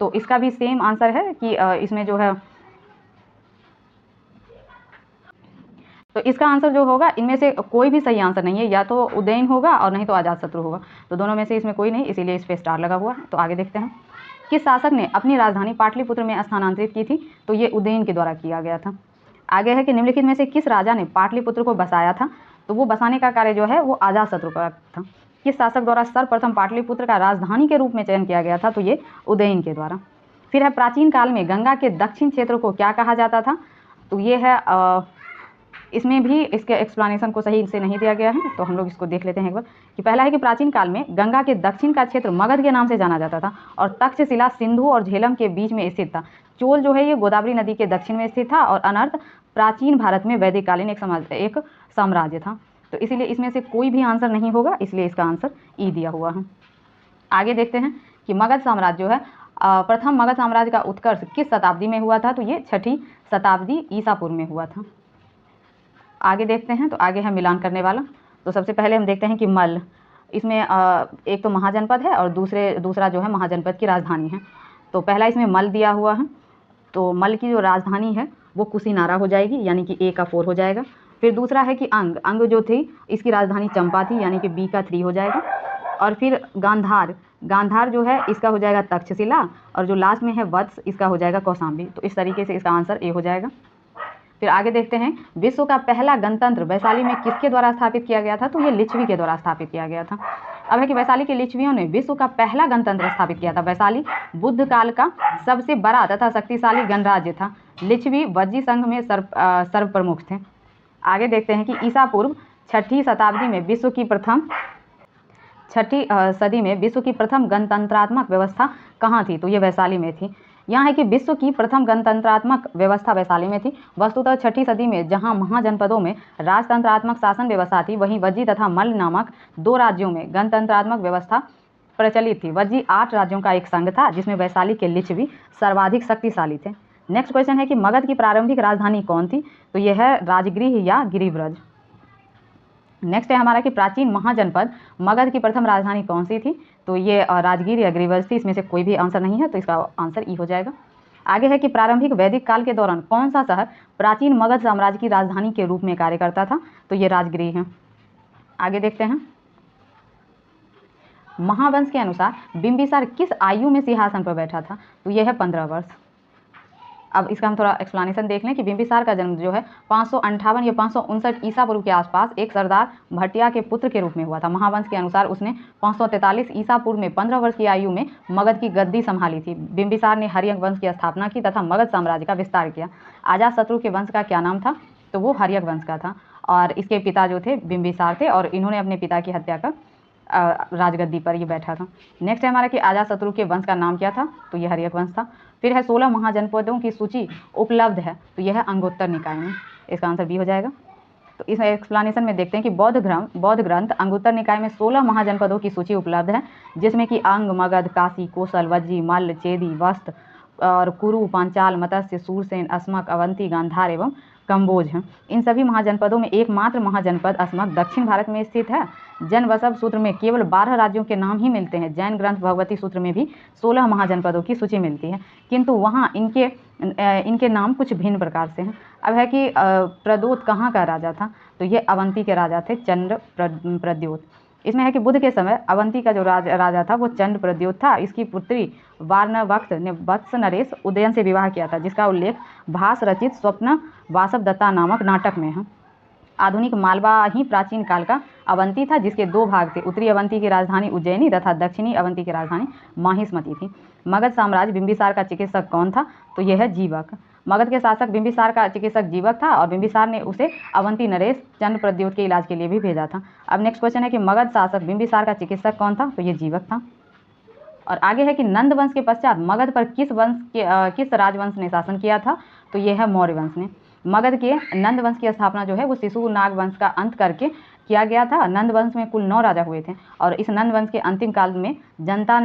तो इसका भी सेम आंसर है कि इसमें जो है, तो इसका आंसर जो होगा, इनमें से कोई भी सही आंसर नहीं है, या तो उदयन होगा और नहीं तो अजातशत्रु होगा, तो दोनों में से इसमें कोई नहीं, इसीलिए इस पे स्टार लगा हुआ है। तो आगे देखते हैं, किस शासक ने अपनी राजधानी पाटलिपुत्र में स्थानांतरित की थी, तो ये उदयन के द्वारा किया गया था। आगे है कि निम्नलिखित में से किस राजा ने पाटलिपुत्र को बसाया था, तो वो बसाने का कार्य जो है वो अजातशत्रु का था। किस शासक द्वारा सर्वप्रथम पाटलिपुत्र का राजधानी के रूप में चयन किया गया था, तो ये उदयन के द्वारा। फिर है प्राचीन काल में गंगा के दक्षिण क्षेत्र को क्या कहा जाता था, तो ये है इसमें भी इसके एक्सप्लेनेशन को सही से नहीं दिया गया है, तो हम लोग इसको देख लेते हैं एक बार। कि पहला है कि प्राचीन काल में गंगा के दक्षिण का क्षेत्र मगध के नाम से जाना जाता था, और तक्षशिला सिंधु और झेलम के बीच में स्थित था। चोल जो है ये गोदावरी नदी के दक्षिण में स्थित था, और अनर्थ प्राचीन भारत में वैदिक कालीन एक साम्राज्य था। तो इसीलिए इसमें से कोई भी आंसर नहीं होगा, इसलिए इसका आंसर ई दिया हुआ है। आगे देखते हैं कि मगध साम्राज्य जो है प्रथम मगध साम्राज्य का उत्कर्ष किस शताब्दी में हुआ था, तो ये 6ठी शताब्दी ईसा पूर्व में हुआ था। आगे देखते हैं, तो आगे है मिलान करने वाला। तो सबसे पहले हम देखते हैं कि मल्ल, इसमें एक तो महाजनपद है और दूसरा जो है महाजनपद की राजधानी है। तो पहला इसमें मल्ल दिया हुआ है, तो मल्ल की जो राजधानी है वो कुशीनारा हो जाएगी, यानी कि ए का 4 हो जाएगा। फिर दूसरा है कि अंग जो थी इसकी राजधानी चंपा थी, यानी कि बी का 3 हो जाएगा। और फिर गांधार जो है इसका हो जाएगा तक्षशिला, और जो लास्ट में है वत्स इसका हो जाएगा कौशाम्बी। तो इस तरीके से इसका आंसर ए हो जाएगा। फिर आगे देखते हैं, विश्व का पहला गणतंत्र वैशाली में किसके द्वारा स्थापित किया गया था, तो ये लिच्छवी के द्वारा स्थापित किया गया था। अब है कि वैशाली के लिच्छवियों ने विश्व का पहला गणतंत्र स्थापित किया था। वैशाली बुद्ध काल का सबसे बड़ा तथा शक्तिशाली गणराज्य था। लिच्छवी वज्जी संघ में सर्व प्रमुख थे। आगे देखते हैं कि ईसा पूर्व 6ठी सदी में विश्व की प्रथम गणतंत्रात्मक व्यवस्था कहाँ थी, तो ये वैशाली में थी। यहाँ है कि विश्व की प्रथम गणतंत्रात्मक व्यवस्था वैशाली में थी। वस्तुतः 6ठी सदी में जहाँ महाजनपदों में राजतंत्रात्मक शासन व्यवस्था थी, वहीं वज्जी तथा मल्ल नामक 2 राज्यों में गणतंत्रात्मक व्यवस्था प्रचलित थी। वज्जी 8 राज्यों का एक संघ था, जिसमें वैशाली के लिच्छवी सर्वाधिक शक्तिशाली थे। नेक्स्ट क्वेश्चन है कि मगध की प्रारंभिक राजधानी कौन थी, तो यह है राजगृह या गिरिव्रज। नेक्स्ट है हमारा कि प्राचीन महाजनपद मगध की प्रथम राजधानी कौन सी थी, तो ये राजगीर या गिरिव्रज थी। इसमें से कोई भी आंसर नहीं है, तो इसका आंसर ई हो जाएगा। आगे है कि प्रारंभिक वैदिक काल के दौरान कौन सा शहर प्राचीन मगध साम्राज्य की राजधानी के रूप में कार्य करता था, तो ये राजगृह है। आगे देखते हैं, महावंश के अनुसार बिंबिसार किस आयु में सिंहासन पर बैठा था, तो यह है 15 वर्ष। अब इसका हम थोड़ा एक्सप्लेनेशन देख लें कि बिंबिसार का जन्म जो है 558 या 559 ईसा पूर्व के आसपास एक सरदार भटिया के पुत्र के रूप में हुआ था। महावंश के अनुसार उसने 543 ईसा पूर्व में 15 वर्ष की आयु में मगध की गद्दी संभाली थी। बिंबिसार ने हर्यक वंश की स्थापना की तथा मगध साम्राज्य का विस्तार किया। अजातशत्रु के वंश का क्या नाम था, तो वो हर्यक वंश का था, और इसके पिता जो थे बिंबिसार थे, और इन्होंने अपने पिता की हत्या कर राजगद्दी पर ये बैठा था। नेक्स्ट है हमारा कि अजातशत्रु के वंश का नाम क्या था, तो ये हर्यक वंश था। फिर है 16 महाजनपदों की सूची उपलब्ध है, तो यह है अंगोत्तर निकाय में। इसका आंसर बी हो जाएगा। तो इस एक्सप्लेनेशन में देखते हैं कि बौद्ध ग्रंथ अंगुत्तर निकाय में 16 महाजनपदों की सूची उपलब्ध है, जिसमें कि अंग, मगध, काशी, कोसल, वज्जी, मल्ल, चेदी, वस्त और कुरु, पांचाल, मत्स्य, सूरसेन, अस्मक, अवंती, गांधार एवं कंबोज हैं। इन सभी महाजनपदों में एकमात्र महाजनपद अस्मक दक्षिण भारत में स्थित है। जैन वसव सूत्र में केवल 12 राज्यों के नाम ही मिलते हैं। जैन ग्रंथ भगवती सूत्र में भी 16 महाजनपदों की सूची मिलती है, किंतु वहाँ इनके नाम कुछ भिन्न प्रकार से हैं। अब है कि प्रद्योत कहाँ का राजा था, तो ये अवंती के राजा थे, चंद्र प्रद्योत। इसमें है कि बुद्ध के समय अवंती का जो राजा था वो चंद्र प्रद्योत था। इसकी पुत्री वार्णवक्त ने वत्स नरेश उदयन से विवाह किया था, जिसका उल्लेख भास रचित स्वप्न वासवदत्ता नामक नाटक में है। आधुनिक मालवा ही प्राचीन काल का अवंती था, जिसके 2 भाग थे। उत्तरी अवंती की राजधानी उज्जैनी तथा दक्षिणी अवंती की राजधानी माहिष्मती थी। मगध साम्राज्य बिंबिसार का चिकित्सक कौन था, तो यह है जीवक। मगध के शासक बिंबिसार का चिकित्सक जीवक था और बिंबिसार ने उसे अवंती नरेश चंद्रप्रद्योत के इलाज के लिए भी भेजा था। अब नेक्स्ट क्वेश्चन है कि मगध शासक बिंबिसार का चिकित्सक कौन था, तो ये जीवक था। और आगे है कि नंद वंश के पश्चात मगध पर किस राजवंश ने शासन किया था, तो ये है मौर्य वंश ने। मगध के नंद वंश की स्थापना जो है वो शिशुनाग वंश का अंत करके किया गया था। नंद वंश में कुल 9 राजा हुए थे और इस नंद वंश के अंतिम काल में जनता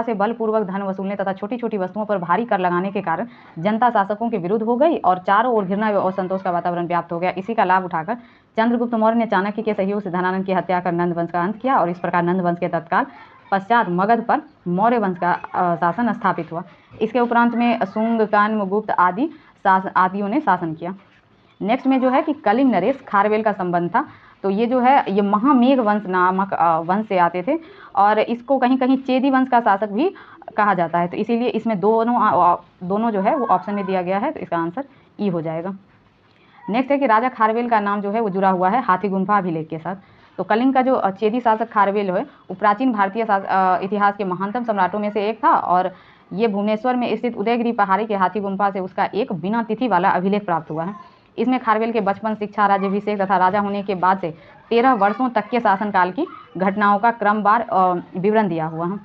से बलपूर्वक धन वसूलने तथा छोटी छोटी वस्तुओं पर भारी कर लगाने के कारण जनता शासकों के विरुद्ध हो गई और चारों ओर घृणा और असंतोष का वातावरण व्याप्त हो गया। इसी का लाभ उठाकर चंद्रगुप्त मौर्य ने चाणक्य के सहयोग से धनानंद की हत्या कर नंद वंश का अंत किया और इस प्रकार नंद वंश के तत्काल पश्चात मगध पर मौर्य वंश का शासन स्थापित हुआ। इसके उपरांत में शुंग, कान्व, गुप्त आदियों ने शासन किया। नेक्स्ट में जो है कि कलिंग नरेश खारवेल का संबंध था, तो ये जो है ये महामेघ वंश नामक वंश से आते थे और इसको कहीं कहीं चेदी वंश का शासक भी कहा जाता है, तो इसीलिए इसमें दोनों जो है वो ऑप्शन में दिया गया है, तो इसका आंसर ई हो जाएगा। नेक्स्ट है कि राजा खारवेल का नाम जो है वो जुड़ा हुआ है हाथी गुम्फा अभिलेख के साथ। तो कलिंग का जो चेदी शासक खारवेल है वो प्राचीन भारतीय इतिहास के महानतम सम्राटों में से एक था और ये भुवनेश्वर में स्थित उदयगिरी पहाड़ी के हाथी गुम्फा से उसका एक बिना तिथि वाला अभिलेख प्राप्त हुआ है। इसमें खारवेल के बचपन, शिक्षा, राज्याभिषेक तथा राजा होने के बाद से 13 वर्षों तक के शासनकाल की घटनाओं का क्रमवार विवरण दिया हुआ है।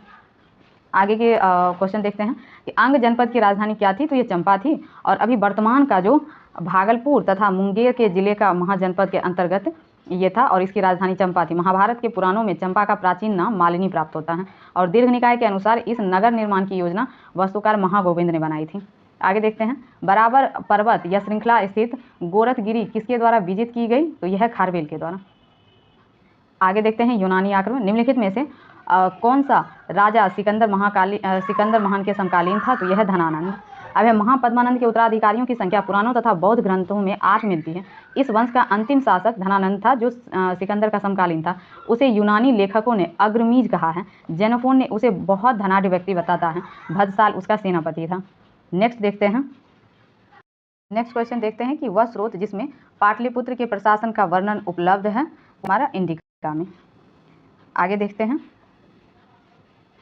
आगे के क्वेश्चन देखते हैं कि अंग जनपद की राजधानी क्या थी, तो ये चंपा थी और अभी वर्तमान का जो भागलपुर तथा मुंगेर के जिले का महाजनपद के अंतर्गत ये था और इसकी राजधानी चंपा थी। महाभारत के पुराणों में चंपा का प्राचीन नाम मालिनी प्राप्त होता है और दीर्घ निकाय के अनुसार इस नगर निर्माण की योजना वास्तुकार महागोविंद ने बनाई थी। आगे देखते हैं बराबर पर्वत या श्रृंखला स्थित गोरखगिरी किसके द्वारा विजित की गई, तो यह खारवेल के द्वारा। आगे देखते हैं यूनानी आक्रमण। निम्नलिखित में से कौन सा राजा सिकंदर महान के समकालीन था, तो यह धनानंद। अब है महापद्मानंद के उत्तराधिकारियों की संख्या पुराणों तथा बौद्ध ग्रंथों में 8 मिलती है। इस वंश का अंतिम शासक धनानंद था जो सिकंदर का समकालीन था। उसे यूनानी लेखकों ने अग्रमीज कहा है। जेनोफोन ने उसे बहुत धनाढ़ व्यक्ति बताता है। भद्रसाल उसका सेनापति था। नेक्स्ट देखते हैं, नेक्स्ट क्वेश्चन देखते हैं कि वह स्रोत जिसमें पाटलिपुत्र के प्रशासन का वर्णन उपलब्ध है हमारा इंडिका में। आगे देखते हैं,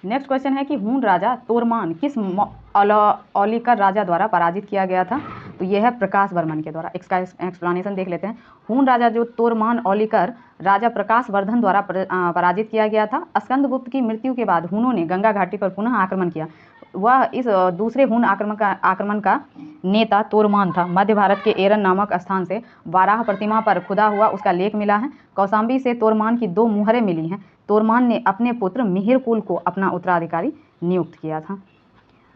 नेक्स्ट क्वेश्चन है कि हून राजा तोरमान किस औलिकर राजा द्वारा पराजित किया गया था, तो यह है प्रकाश वर्मन के द्वारा। इसका एक्सप्लेनेशन देख लेते हैं। हून राजा जो तोरमान औलिकर राजा प्रकाश वर्धन द्वारा पराजित किया गया था। स्कंदगुप्त की मृत्यु के बाद हुनों ने गंगा घाटी पर पुनः आक्रमण किया। वह इस दूसरे हुन आक्रमण का नेता तोरमान था। मध्य भारत के एरन नामक स्थान से वाराह प्रतिमा पर खुदा हुआ उसका लेख मिला है। कौशाम्बी से तोरमान की 2 मुहरें मिली हैं। तोरमान ने अपने पुत्र मिहिरकुल को अपना उत्तराधिकारी नियुक्त किया था।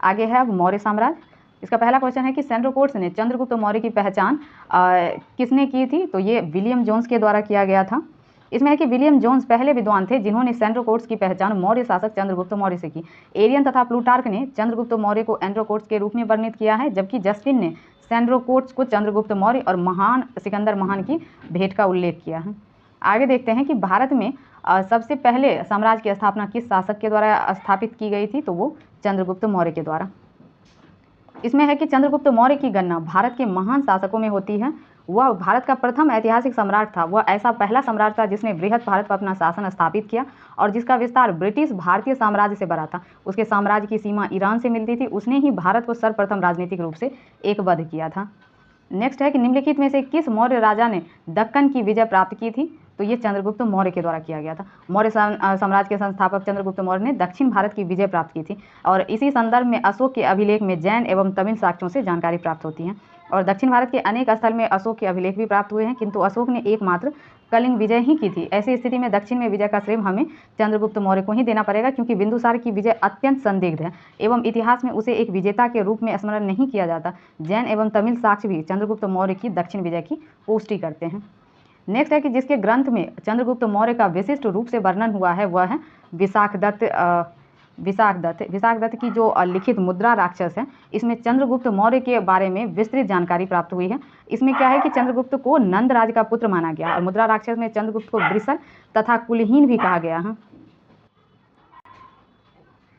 आगे है अब मौर्य साम्राज्य। इसका पहला क्वेश्चन है कि सेंड्रोकोट्स ने चंद्रगुप्त मौर्य की पहचान किसने की थी, तो ये विलियम जोन्स के द्वारा किया गया था। इसमें है कि विलियम जोन्स पहले विद्वान थे जिन्होंने सेंड्रोकोट्स की पहचान मौर्य शासक चंद्रगुप्त मौर्य से की। एरियन तथा प्लूटार्क ने चंद्रगुप्त मौर्य को एंड्रोकोट्स के रूप में वर्णित किया है, जबकि जस्टिन ने सेंड्रोकोट्स को चंद्रगुप्त मौर्य और महान सिकंदर महान की भेंट का उल्लेख किया है। आगे देखते हैं कि भारत में सबसे पहले साम्राज्य की स्थापना किस शासक के द्वारा स्थापित की गई थी, तो वो चंद्रगुप्त मौर्य के द्वारा। इसमें है कि चंद्रगुप्त मौर्य की गणना भारत के महान शासकों में होती है। वह भारत का प्रथम ऐतिहासिक सम्राट था। वह ऐसा पहला सम्राट था जिसने बृहद भारत पर अपना शासन स्थापित किया और जिसका विस्तार ब्रिटिश भारतीय साम्राज्य से बड़ा था। उसके साम्राज्य की सीमा ईरान से मिलती थी। उसने ही भारत को सर्वप्रथम राजनीतिक रूप से एकबद्ध किया था। नेक्स्ट है कि निम्नलिखित में से किस मौर्य राजा ने दक्कन की विजय प्राप्त की थी, तो ये चंद्रगुप्त मौर्य के द्वारा किया गया था। मौर्य साम्राज्य के संस्थापक चंद्रगुप्त मौर्य ने दक्षिण भारत की विजय प्राप्त की थी और इसी संदर्भ में अशोक के अभिलेख में जैन एवं तमिल साक्ष्यों से जानकारी प्राप्त होती है। और दक्षिण भारत के अनेक स्थल में अशोक के अभिलेख भी प्राप्त हुए हैं, किंतु अशोक ने एकमात्र कलिंग विजय ही की थी। ऐसी स्थिति में दक्षिण में विजय का श्रेय हमें चंद्रगुप्त मौर्य को ही देना पड़ेगा, क्योंकि बिंदुसार की विजय अत्यंत संदिग्ध है एवं इतिहास में उसे एक विजेता के रूप में स्मरण नहीं किया जाता। जैन एवं तमिल साक्ष्य भी चंद्रगुप्त मौर्य की दक्षिण विजय की पुष्टि करते हैं। नेक्स्ट है कि जिसके ग्रंथ में चंद्रगुप्त मौर्य का विशिष्ट रूप से वर्णन हुआ है वह है विशाखदत्त की जो लिखित मुद्रा राक्षस है। इसमें चंद्रगुप्त मौर्य के बारे में विस्तृत जानकारी प्राप्त हुई है। इसमें क्या है कि चंद्रगुप्त को नंदराज का पुत्र माना गया और मुद्रा राक्षस में चंद्रगुप्त को वृषण तथा कुलहीन भी कहा गया है।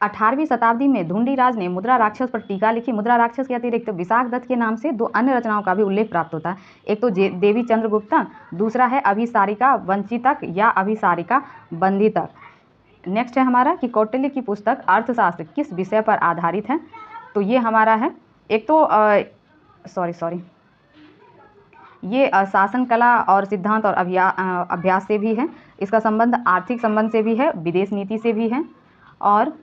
18वीं शताब्दी में धुंडीराज ने मुद्रा राक्षस पर टीका लिखी। मुद्रा राक्षस के अतिरिक्त विशाखदत्त के नाम से 2 अन्य रचनाओं का भी उल्लेख प्राप्त होता है। एक तो देवी चंद्रगुप्ता, दूसरा है अभिसारिका वंचितक या अभिसारिका बंदितक। नेक्स्ट है हमारा कि कौटिल्य की पुस्तक अर्थशास्त्र किस विषय पर आधारित है, तो ये हमारा है एक तो सॉरी ये शासन कला और सिद्धांत और अभ्यास से भी है, इसका संबंध आर्थिक संबंध से भी है, विदेश नीति से भी है और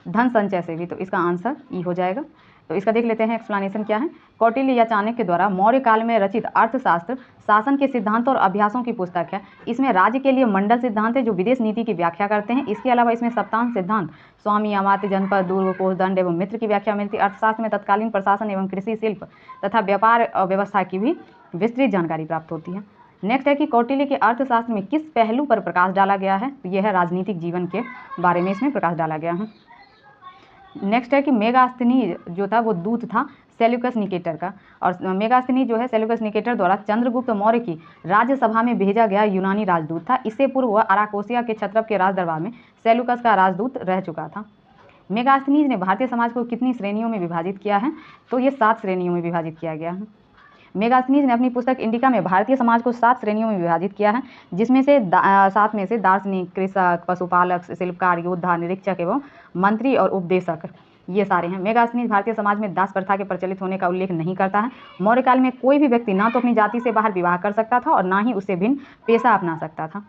धन संचय से भी। तो इसका आंसर ई हो जाएगा। तो इसका देख लेते हैं एक्सप्लेनेशन क्या है। कौटिल्य या चाणक्य द्वारा मौर्य काल में रचित अर्थशास्त्र शासन के सिद्धांतों और अभ्यासों की पुस्तक है। इसमें राज्य के लिए मंडल सिद्धांत है जो विदेश नीति की व्याख्या करते हैं। इसके अलावा इसमें सप्तांश सिद्धांत, स्वामी, अमात्य, जनपद, दुर्ग, कोष, दंड एवं मित्र की व्याख्या मिलती है। अर्थशास्त्र में तत्कालीन प्रशासन एवं कृषि, शिल्प तथा व्यापार व्यवस्था की भी विस्तृत जानकारी प्राप्त होती है। नेक्स्ट है कि कौटिल्य के अर्थशास्त्र में किस पहलू पर प्रकाश डाला गया है। तो यह है राजनीतिक जीवन के बारे में इसमें प्रकाश डाला गया है। नेक्स्ट है कि मेगास्थनीज जो था वो दूत था सेल्यूकस निकेटर का, और मेगास्थनीज जो है सेल्यूकस निकेटर द्वारा चंद्रगुप्त मौर्य की राज्यसभा में भेजा गया यूनानी राजदूत था। इससे पूर्व वह अराकोसिया के क्षत्रप के राज दरबार में सेल्यूकस का राजदूत रह चुका था। मेगास्थनीज ने भारतीय समाज को कितनी श्रेणियों में विभाजित किया है। तो ये 7 श्रेणियों में विभाजित किया गया है। मेगास्थनीज ने अपनी पुस्तक इंडिका में भारतीय समाज को 7 श्रेणियों में विभाजित किया है, जिसमें से 7 में से दार्शनिक, कृषक, पशुपालक, शिल्पकार, योद्धा, निरीक्षक एवं मंत्री और उपदेशक ये सारे हैं। मेगास्थनीज भारतीय समाज में दास प्रथा के प्रचलित होने का उल्लेख नहीं करता है। मौर्य काल में कोई भी व्यक्ति ना तो अपनी जाति से बाहर विवाह कर सकता था और ना ही उससे भिन्न पेशा अपना सकता था।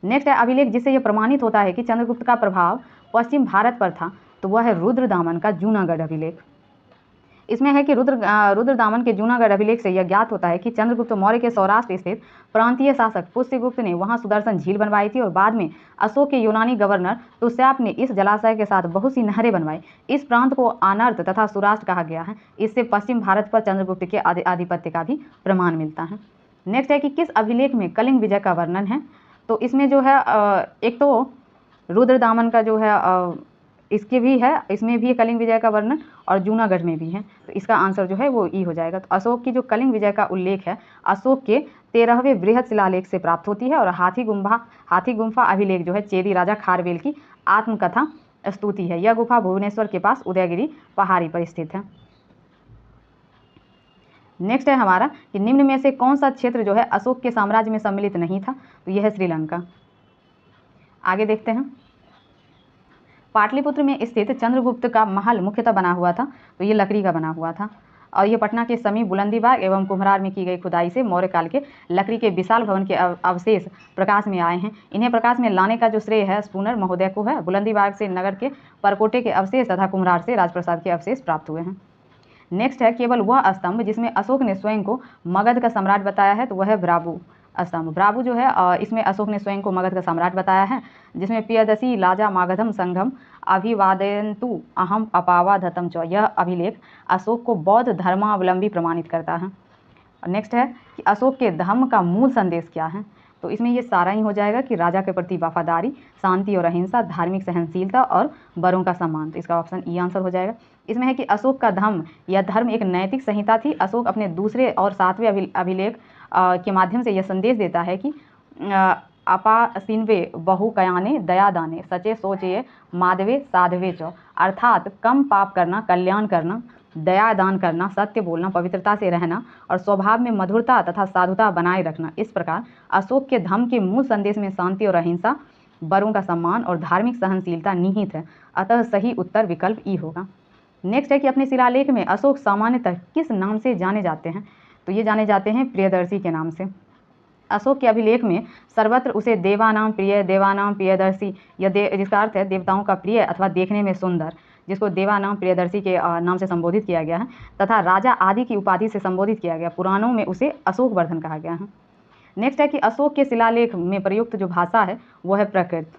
नेक्स्ट है अभिलेख जिससे यह प्रमाणित होता है कि चंद्रगुप्त का प्रभाव पश्चिम भारत पर था। तो वह है रुद्रदामन का जूनागढ़ अभिलेख। इसमें है कि रुद्रदामन के जूनागढ़ अभिलेख से यह ज्ञात होता है कि चंद्रगुप्त मौर्य के सौराष्ट्र स्थित प्रांतीय शासक पुष्यगुप्त ने वहां सुदर्शन झील बनवाई थी और बाद में अशोक के यूनानी गवर्नर तुस्याप ने इस जलाशय के साथ बहुत सी नहरें बनवाई। इस प्रांत को अनर्त तथा सुराष्ट्र कहा गया है। इससे पश्चिम भारत पर चंद्रगुप्त के आधिपत्य का भी प्रमाण मिलता है। नेक्स्ट है कि किस अभिलेख में कलिंग विजय का वर्णन है। तो इसमें जो है एक तो रुद्रदामन का जो है इसके भी है, इसमें भी कलिंग विजय का वर्णन और जूनागढ़ में भी है। तो इसका आंसर जो है वो ई हो जाएगा। तो अशोक की जो कलिंग विजय का उल्लेख है अशोक के 13वें बृहद शिलालेख से प्राप्त होती है। और हाथी गुम्फा अभिलेख जो है चेदी राजा खारवेल की आत्मकथा स्तुति है। यह गुफा भुवनेश्वर के पास उदयगिरी पहाड़ी पर स्थित है। नेक्स्ट है हमारा कि निम्न में से कौन सा क्षेत्र जो है अशोक के साम्राज्य में सम्मिलित नहीं था। तो यह है श्रीलंका। आगे देखते हैं। पाटलिपुत्र में स्थित चंद्रगुप्त का महल मुख्यतः बना हुआ था। तो ये लकड़ी का बना हुआ था और ये पटना के समीप बुलंदीबाग एवं कुम्हरार में की गई खुदाई से मौर्य काल के लकड़ी के विशाल भवन के अवशेष प्रकाश में आए हैं। इन्हें प्रकाश में लाने का जो श्रेय है स्पूनर महोदय को है। बुलंदीबाग से नगर के परकोटे के अवशेष तथा कुम्हरार से राजप्रसाद के अवशेष प्राप्त हुए हैं। नेक्स्ट है केवल वह स्तंभ जिसमें अशोक ने स्वयं को मगध का सम्राट बताया है। तो वह है ब्राबू स्तंभ। ब्राबू जो है इसमें अशोक ने स्वयं को मगध का सम्राट बताया है, जिसमें पियदसी लाजा मागधम संघम अभिवादयन्तु अहम अपावाधतम च। यह अभिलेख अशोक को बौद्ध धर्मावलंबी प्रमाणित करता है। नेक्स्ट है कि अशोक के धम्म का मूल संदेश क्या है। तो इसमें ये सारा ही हो जाएगा कि राजा के प्रति वफादारी, शांति और अहिंसा, धार्मिक सहनशीलता और बड़ों का सम्मान। तो इसका ऑप्शन ई आंसर हो जाएगा। इसमें है कि अशोक का धम्म या धर्म एक नैतिक संहिता थी। अशोक अपने दूसरे और 7वें अभिलेख के माध्यम से यह संदेश देता है कि अपासिन्वे बहु कयाने दया दाने सचे सोचे माधवे साधवे च। अर्थात कम पाप करना, कल्याण करना, दया दान करना, सत्य बोलना, पवित्रता से रहना और स्वभाव में मधुरता तथा साधुता बनाए रखना। इस प्रकार अशोक के धम्म के मूल संदेश में शांति और अहिंसा, बड़ों का सम्मान और धार्मिक सहनशीलता निहित है। अतः सही उत्तर विकल्प ई होगा। नेक्स्ट है कि अपने शिलालेख में अशोक सामान्यतः किस नाम से जाने जाते हैं। तो ये जाने जाते हैं प्रियदर्शी के नाम से। अशोक के अभिलेख में सर्वत्र उसे देवानाम प्रिय, देवानाम प्रियदर्शी या जिसका अर्थ है देवताओं का प्रिय अथवा देखने में सुंदर, जिसको देवानाम प्रियदर्शी के नाम से संबोधित किया गया है, तथा राजा आदि की उपाधि से संबोधित किया गया। पुराणों में उसे अशोक वर्धन कहा गया है। नेक्स्ट है कि अशोक के शिलालेख में प्रयुक्त जो भाषा है वो है प्राकृत।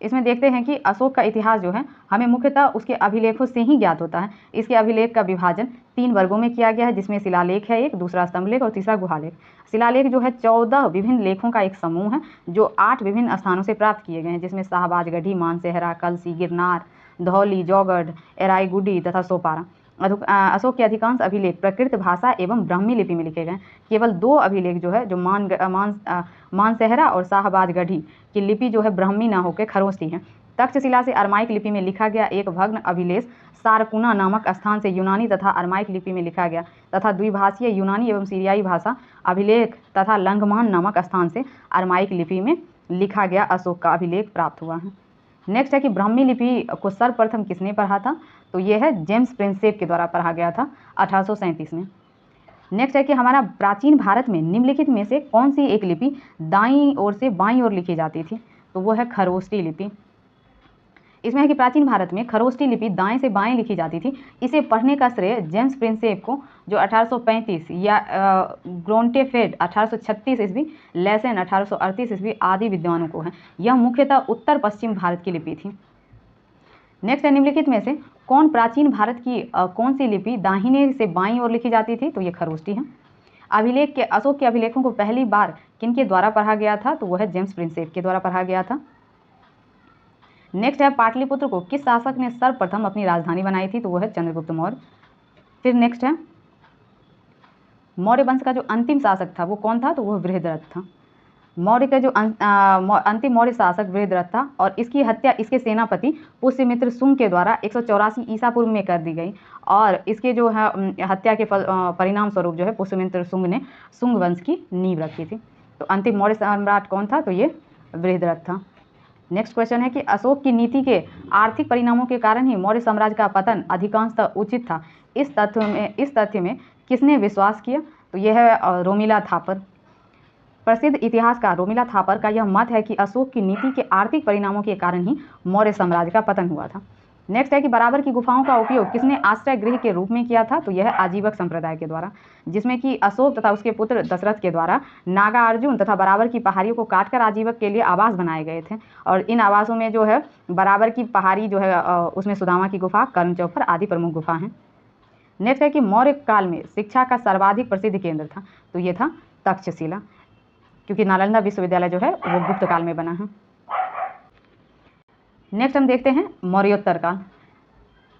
इसमें देखते हैं कि अशोक का इतिहास जो है हमें मुख्यतः उसके अभिलेखों से ही ज्ञात होता है। इसके अभिलेख का विभाजन 3 वर्गों में किया गया है, जिसमें शिलालेख है एक, दूसरा स्तंभलेख और तीसरा गुहालेख। शिलालेख जो है 14 विभिन्न लेखों का एक समूह है जो 8 विभिन्न स्थानों से प्राप्त किए गए हैं, जिसमें शाहबाजगढ़ी, मानसेहरा, कलसी, गिरनार, धौली, जौगढ़, एराईगुडी तथा सोपारा। अशोक के अधिकांश अभिलेख प्राकृत भाषा एवं ब्राह्मी लिपि में लिखे गए। केवल 2 अभिलेख जो है जो मानसेहरा और शाहबाजगढ़ी की लिपि जो है ब्राह्मी ना होकर खरोष्ठी है। तक्षशिला से अरमाइक लिपि में लिखा गया एक भग्न अभिलेख सारकुना नामक स्थान से यूनानी तथा अरमाइक लिपि में लिखा गया तथा द्विभाषीय यूनानी एवं सीरियाई भाषा अभिलेख तथा लंगमान नामक स्थान से अरमाइक लिपि में लिखा गया अशोक का अभिलेख प्राप्त हुआ है। नेक्स्ट है कि ब्राह्मी लिपि को सर्वप्रथम किसने पढ़ा था, तो ये है जेम्स प्रिंसेप के द्वारा पढ़ा गया था 1837 में। नेक्स्ट है कि हमारा प्राचीन भारत में निम्नलिखित में से कौन सी एक लिपि दाईं ओर से बाईं ओर लिखी जाती थी, तो वो है खरोष्टी लिपि। इसमें है कि प्राचीन भारत में खरोष्टी लिपि दाएं से बाएं लिखी जाती थी। इसे पढ़ने का श्रेय जेम्स प्रिंसेप को, जो 1835 या ग्रोन्टेफेड 1836 ईस्वी, लेसेन 1838 ईस्वी आदि विद्वानों को है। यह मुख्यतः उत्तर पश्चिम भारत की लिपि थी। नेक्स्ट है निम्नलिखित में से कौन प्राचीन भारत की कौन सी लिपि दाहिने से बाईं ओर लिखी जाती थी, तो ये खरोष्टी है। अभिलेख के अशोक के अभिलेखों को पहली बार किनके द्वारा पढ़ा गया था, तो वह है जेम्स प्रिंसेप के द्वारा पढ़ा गया था। नेक्स्ट है पाटलिपुत्र को किस शासक ने सर्वप्रथम अपनी राजधानी बनाई थी, तो वह है चंद्रगुप्त मौर्य। फिर नेक्स्ट है मौर्य वंश का जो अंतिम शासक था वो कौन था, तो वह बृहद्रथ था। मौर्य का जो अंतिम मौर्य शासक बृहद्रथ था और इसकी हत्या इसके सेनापति पुष्यमित्र शुंग के द्वारा 184 ईसा पूर्व में कर दी गई और इसके जो है हत्या के परिणाम स्वरूप जो है पुष्यमित्र शुंग ने शुंग वंश की नींव रखी थी। तो अंतिम मौर्य सम्राट कौन था, तो ये बृहद्रथ था। नेक्स्ट क्वेश्चन है कि अशोक की नीति के आर्थिक परिणामों के कारण ही मौर्य साम्राज्य का पतन अधिकांशतः उचित था। इस तथ्य में किसने विश्वास किया, तो यह है रोमिला थापर। प्रसिद्ध इतिहासकार रोमिला थापर का यह मत है कि अशोक की नीति के आर्थिक परिणामों के कारण ही मौर्य साम्राज्य का पतन हुआ था। नेक्स्ट है कि बराबर की गुफाओं का उपयोग किसने आश्रय गृह के रूप में किया था, तो यह आजीवक संप्रदाय के द्वारा, जिसमें कि अशोक तथा उसके पुत्र दशरथ के द्वारा नागार्जुन तथा बराबर की पहाड़ियों को काटकर आजीवक के लिए आवास बनाए गए थे। और इन आवासों में जो है बराबर की पहाड़ी जो है उसमें सुदामा की गुफा, कर्ण चौफर आदि प्रमुख गुफा हैं। नेक्स्ट है कि मौर्य काल में शिक्षा का सर्वाधिक प्रसिद्ध केंद्र था, तो ये था तक्षशिला, क्योंकि नालंदा विश्वविद्यालय जो है वो गुप्त काल में बना है। नेक्स्ट हम देखते हैं मौर्योत्तर काल।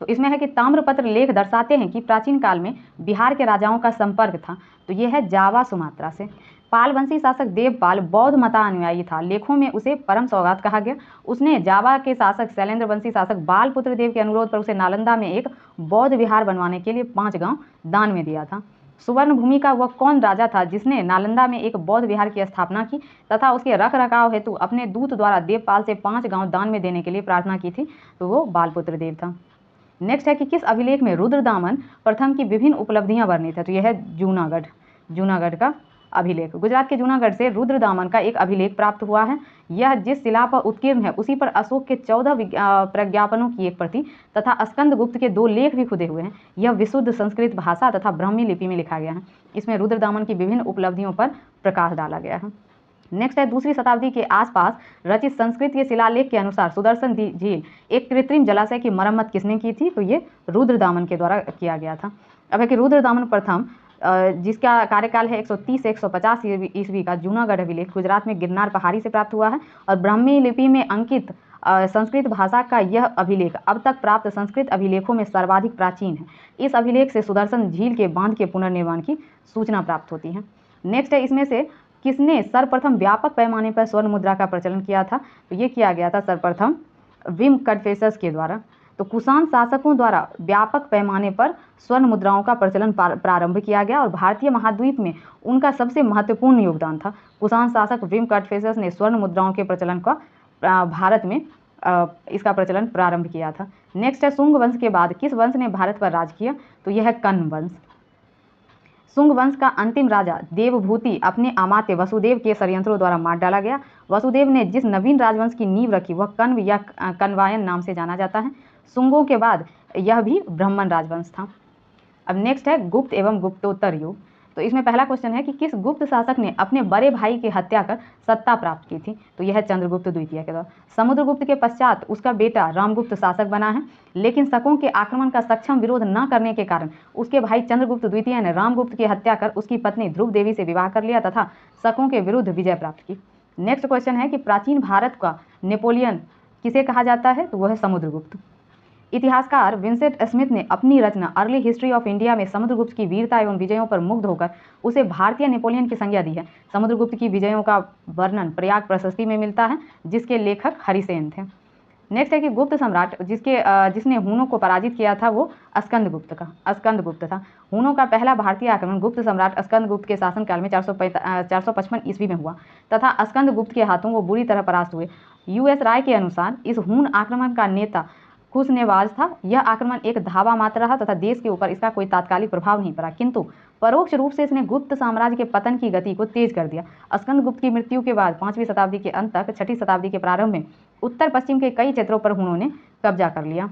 तो इसमें है कि ताम्रपत्र लेख दर्शाते हैं कि प्राचीन काल में बिहार के राजाओं का संपर्क था, तो यह है जावा सुमात्रा से। पालवंशी शासक देवपाल बौद्ध मतानुयायी था। लेखों में उसे परम सौगात कहा गया। उसने जावा के शासक शैलेंद्र वंशी शासक बालपुत्र देव के अनुरोध पर उसे नालंदा में एक बौद्ध विहार बनवाने के लिए 5 गांव दान में दिया था। सुवर्ण भूमि का वह कौन राजा था जिसने नालंदा में एक बौद्ध विहार की स्थापना की तथा उसके रख रखाव हेतु अपने दूत द्वारा देवपाल से 5 गांव दान में देने के लिए प्रार्थना की थी, तो वो बालपुत्र देव था। नेक्स्ट है कि किस अभिलेख में रुद्रदामन प्रथम की विभिन्न उपलब्धियां वर्णित है, तो यह है जूनागढ़ का अभिलेख। गुजरात के जूनागढ़ से रुद्रदामन का एक अभिलेख प्राप्त हुआ है। यह जिस शिला पर उत्कीर्ण है उसी पर अशोक के 14 प्रज्ञापनों की एक प्रति तथा स्कंदगुप्त के 2 लेख भी खुदे हुए हैं। यह विशुद्ध संस्कृत भाषा तथा ब्राह्मी लिपि में लिखा गया है। इसमें रुद्रदामन की विभिन्न उपलब्धियों पर प्रकाश डाला गया है। नेक्स्ट है दूसरी शताब्दी के आसपास रचित संस्कृत के शिलालेख के अनुसार सुदर्शन झील एक कृत्रिम जलाशय की मरम्मत किसने की थी, तो ये रुद्रदामन के द्वारा किया गया था। अब है कि रुद्रदामन प्रथम जिसका कार्यकाल है 130 से 150 ईस्वी का जूनागढ़ अभिलेख गुजरात में गिरनार पहाड़ी से प्राप्त हुआ है और ब्राह्मी लिपि में अंकित संस्कृत भाषा का यह अभिलेख अब तक प्राप्त संस्कृत अभिलेखों में सर्वाधिक प्राचीन है। इस अभिलेख से सुदर्शन झील के बांध के पुनर्निर्माण की सूचना प्राप्त होती है। नेक्स्ट है इसमें से किसने सर्वप्रथम व्यापक पैमाने पर स्वर्ण मुद्रा का प्रचलन किया था, तो ये किया गया था सर्वप्रथम विम कटफेसस के द्वारा। तो कुषाण शासकों द्वारा व्यापक पैमाने पर स्वर्ण मुद्राओं का प्रचलन प्रारंभ किया गया और भारतीय महाद्वीप में उनका सबसे महत्वपूर्ण योगदान था। कुषाण शासक विम कटफेसस ने स्वर्ण मुद्राओं के प्रचलन का भारत में इसका प्रचलन प्रारंभ किया था। नेक्स्ट है शुंग वंश के बाद किस वंश ने भारत पर राज किया, तो यह है कण्व वंश। शुंग वंश का अंतिम राजा देवभूति अपने अमात्य वसुदेव के षड्यंत्रों द्वारा मार डाला गया। वसुदेव ने जिस नवीन राजवंश की नींव रखी वह कण्व या कण्वायन नाम से जाना जाता है। शुंगों के बाद यह भी ब्राह्मण राजवंश था। अब नेक्स्ट है गुप्त एवं गुप्तोत्तर युग। तो इसमें पहला क्वेश्चन है कि किस गुप्त शासक ने अपने बड़े भाई की हत्या कर सत्ता प्राप्त की थी, तो यह है चंद्रगुप्त द्वितीय के द्वारा। समुद्रगुप्त के पश्चात उसका बेटा रामगुप्त शासक बना है, लेकिन शकों के आक्रमण का सक्षम विरोध न करने के कारण उसके भाई चंद्रगुप्त द्वितीय ने रामगुप्त की हत्या कर उसकी पत्नी ध्रुव देवी से विवाह कर लिया तथा शकों के विरुद्ध विजय प्राप्त की। नेक्स्ट क्वेश्चन है कि प्राचीन भारत का नेपोलियन किसे कहा जाता है, तो वह है समुद्रगुप्त। इतिहासकार विंसेंट स्मिथ ने अपनी रचना अर्ली हिस्ट्री ऑफ इंडिया में समुद्रगुप्त की वीरता एवं विजयों पर मुग्ध होकर उसे भारतीय नेपोलियन की संज्ञा दी है। समुद्रगुप्त की विजयों का वर्णन प्रयाग प्रशस्ति में मिलता है जिसके लेखक हरिसेन थे। नेक्स्ट है कि गुप्त सम्राट जिसने हुनों को पराजित किया था वो स्कंदगुप्त था। हुनों का पहला भारतीय आक्रमण गुप्त सम्राट स्कंदगुप्त के शासनकाल में 455 ईस्वी में हुआ तथा स्कंदगुप्त के हाथों वो बुरी तरह परास्त हुए। यूएस राय के अनुसार इस हुन आक्रमण का नेता खुशनेवाज था। यह आक्रमण एक धावा मात्र रहा तथा देश के ऊपर इसका कोई तात्कालिक प्रभाव नहीं पड़ा, किंतु परोक्ष रूप से इसने गुप्त साम्राज्य के पतन की गति को तेज कर दिया। स्कंदगुप्त की मृत्यु के बाद 5वीं शताब्दी के अंत तक 6ठी शताब्दी के प्रारंभ में उत्तर पश्चिम के कई क्षेत्रों पर हुनों ने कब्जा कर लिया।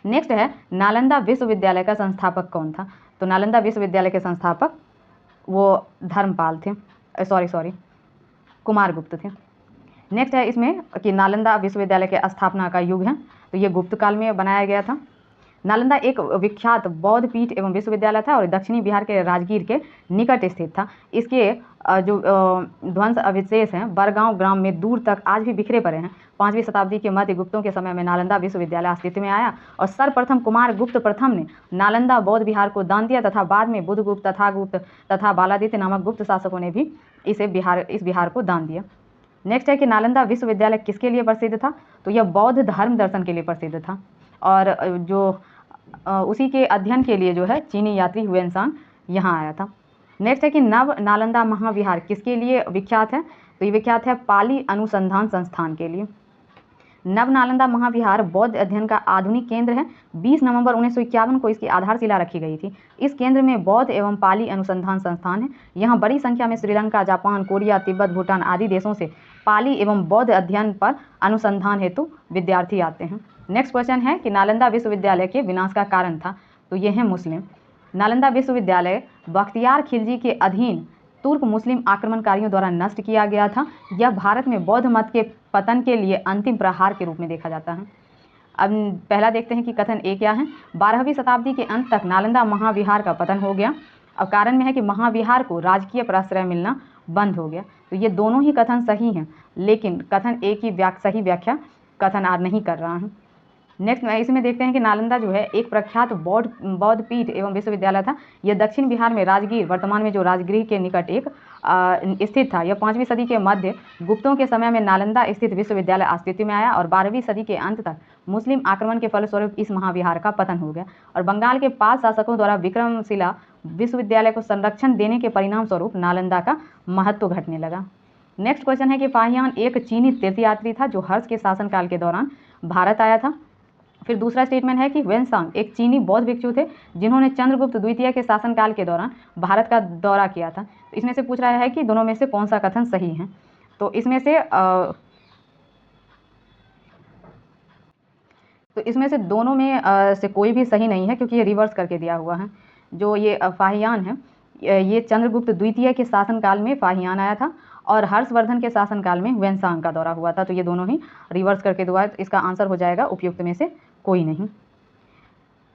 नेक्स्ट है नालंदा विश्वविद्यालय का संस्थापक कौन था? तो नालंदा विश्वविद्यालय के संस्थापक वो धर्मपाल थे, कुमारगुप्त थे। नेक्स्ट है इसमें कि नालंदा विश्वविद्यालय के स्थापना का युग है, तो ये गुप्त काल में बनाया गया था। नालंदा एक विख्यात बौद्ध पीठ एवं विश्वविद्यालय था और दक्षिणी बिहार के राजगीर के निकट स्थित था। इसके जो ध्वंस अवशेष हैं बरगांव ग्राम में दूर तक आज भी बिखरे पड़े हैं। 5वीं शताब्दी के मध्य गुप्तों के समय में नालंदा विश्वविद्यालय अस्तित्व में आया और सर्वप्रथम कुमारगुप्त प्रथम ने नालंदा बौद्ध विहार को दान दिया तथा बाद में बुद्धगुप्त तथा बालादित्य नामक गुप्त शासकों ने भी इस विहार को दान दिया। नेक्स्ट है कि नालंदा विश्वविद्यालय किसके लिए प्रसिद्ध था? तो यह बौद्ध धर्म दर्शन के लिए प्रसिद्ध था और जो उसी के अध्ययन के लिए जो है चीनी यात्री हुएनसांग यहाँ आया था। नेक्स्ट है कि नव नालंदा महाविहार किसके लिए विख्यात है? तो ये विख्यात है पाली अनुसंधान संस्थान के लिए। नव नालंदा महाविहार बौद्ध अध्ययन का आधुनिक केंद्र है। 20 नवंबर 1951 को इसकी आधारशिला रखी गई थी। इस केंद्र में बौद्ध एवं पाली अनुसंधान संस्थान है। यहाँ बड़ी संख्या में श्रीलंका, जापान, कोरिया, तिब्बत, भूटान आदि देशों से पाली एवं बौद्ध अध्ययन पर अनुसंधान हेतु विद्यार्थी आते हैं। नेक्स्ट क्वेश्चन है कि नालंदा विश्वविद्यालय के विनाश का कारण था? तो ये है मुस्लिम। नालंदा विश्वविद्यालय बख्तियार खिलजी के अधीन तुर्क मुस्लिम आक्रमणकारियों द्वारा नष्ट किया गया था। यह भारत में बौद्ध मत के पतन के लिए अंतिम प्रहार के रूप में देखा जाता है। अब पहला देखते हैं कि कथन ए क्या है। 12वीं शताब्दी के अंत तक नालंदा महाविहार का पतन हो गया। अब कारण में है कि महाविहार को राजकीय प्रश्रय मिलना बंद हो गया। तो ये दोनों ही कथन सही हैं, लेकिन कथन ए की सही व्याख्या कथन आर नहीं कर रहा है। नेक्स्ट इसमें देखते हैं कि नालंदा जो है एक प्रख्यात बौद्ध पीठ एवं विश्वविद्यालय था। यह दक्षिण बिहार में राजगीर, वर्तमान में जो राजगीर के निकट एक स्थित था। यह 5वीं सदी के मध्य गुप्तों के समय में नालंदा स्थित विश्वविद्यालय अस्तित्व में आया और 12वीं सदी के अंत तक मुस्लिम आक्रमण के फलस्वरूप इस महाविहार का पतन हो गया और बंगाल के 5 शासकों द्वारा विक्रमशिला विश्वविद्यालय को संरक्षण देने के परिणाम स्वरूप नालंदा का महत्व घटने लगा। नेक्स्ट क्वेश्चन है कि फाहियान एक चीनी तीर्थयात्री था जो हर्ष के शासनकाल के दौरान भारत आया था। फिर दूसरा स्टेटमेंट है कि हुएनसांग एक चीनी बौद्ध भिक्षु थे जिन्होंने चंद्रगुप्त द्वितीय के शासनकाल के दौरान भारत का दौरा किया था। तो इसमें से पूछ रहा है कि दोनों में से कौन सा कथन सही है। तो इसमें से दोनों में से कोई भी सही नहीं है, क्योंकि ये रिवर्स करके दिया हुआ है। जो ये फाहियान है ये चंद्रगुप्त द्वितीय के शासनकाल में फाहियान आया था और हर्षवर्धन के शासनकाल में हुएनसांग का दौरा हुआ था। तो ये दोनों ही रिवर्स करके दिया है। तो इसका आंसर हो जाएगा उपयुक्त में से कोई नहीं।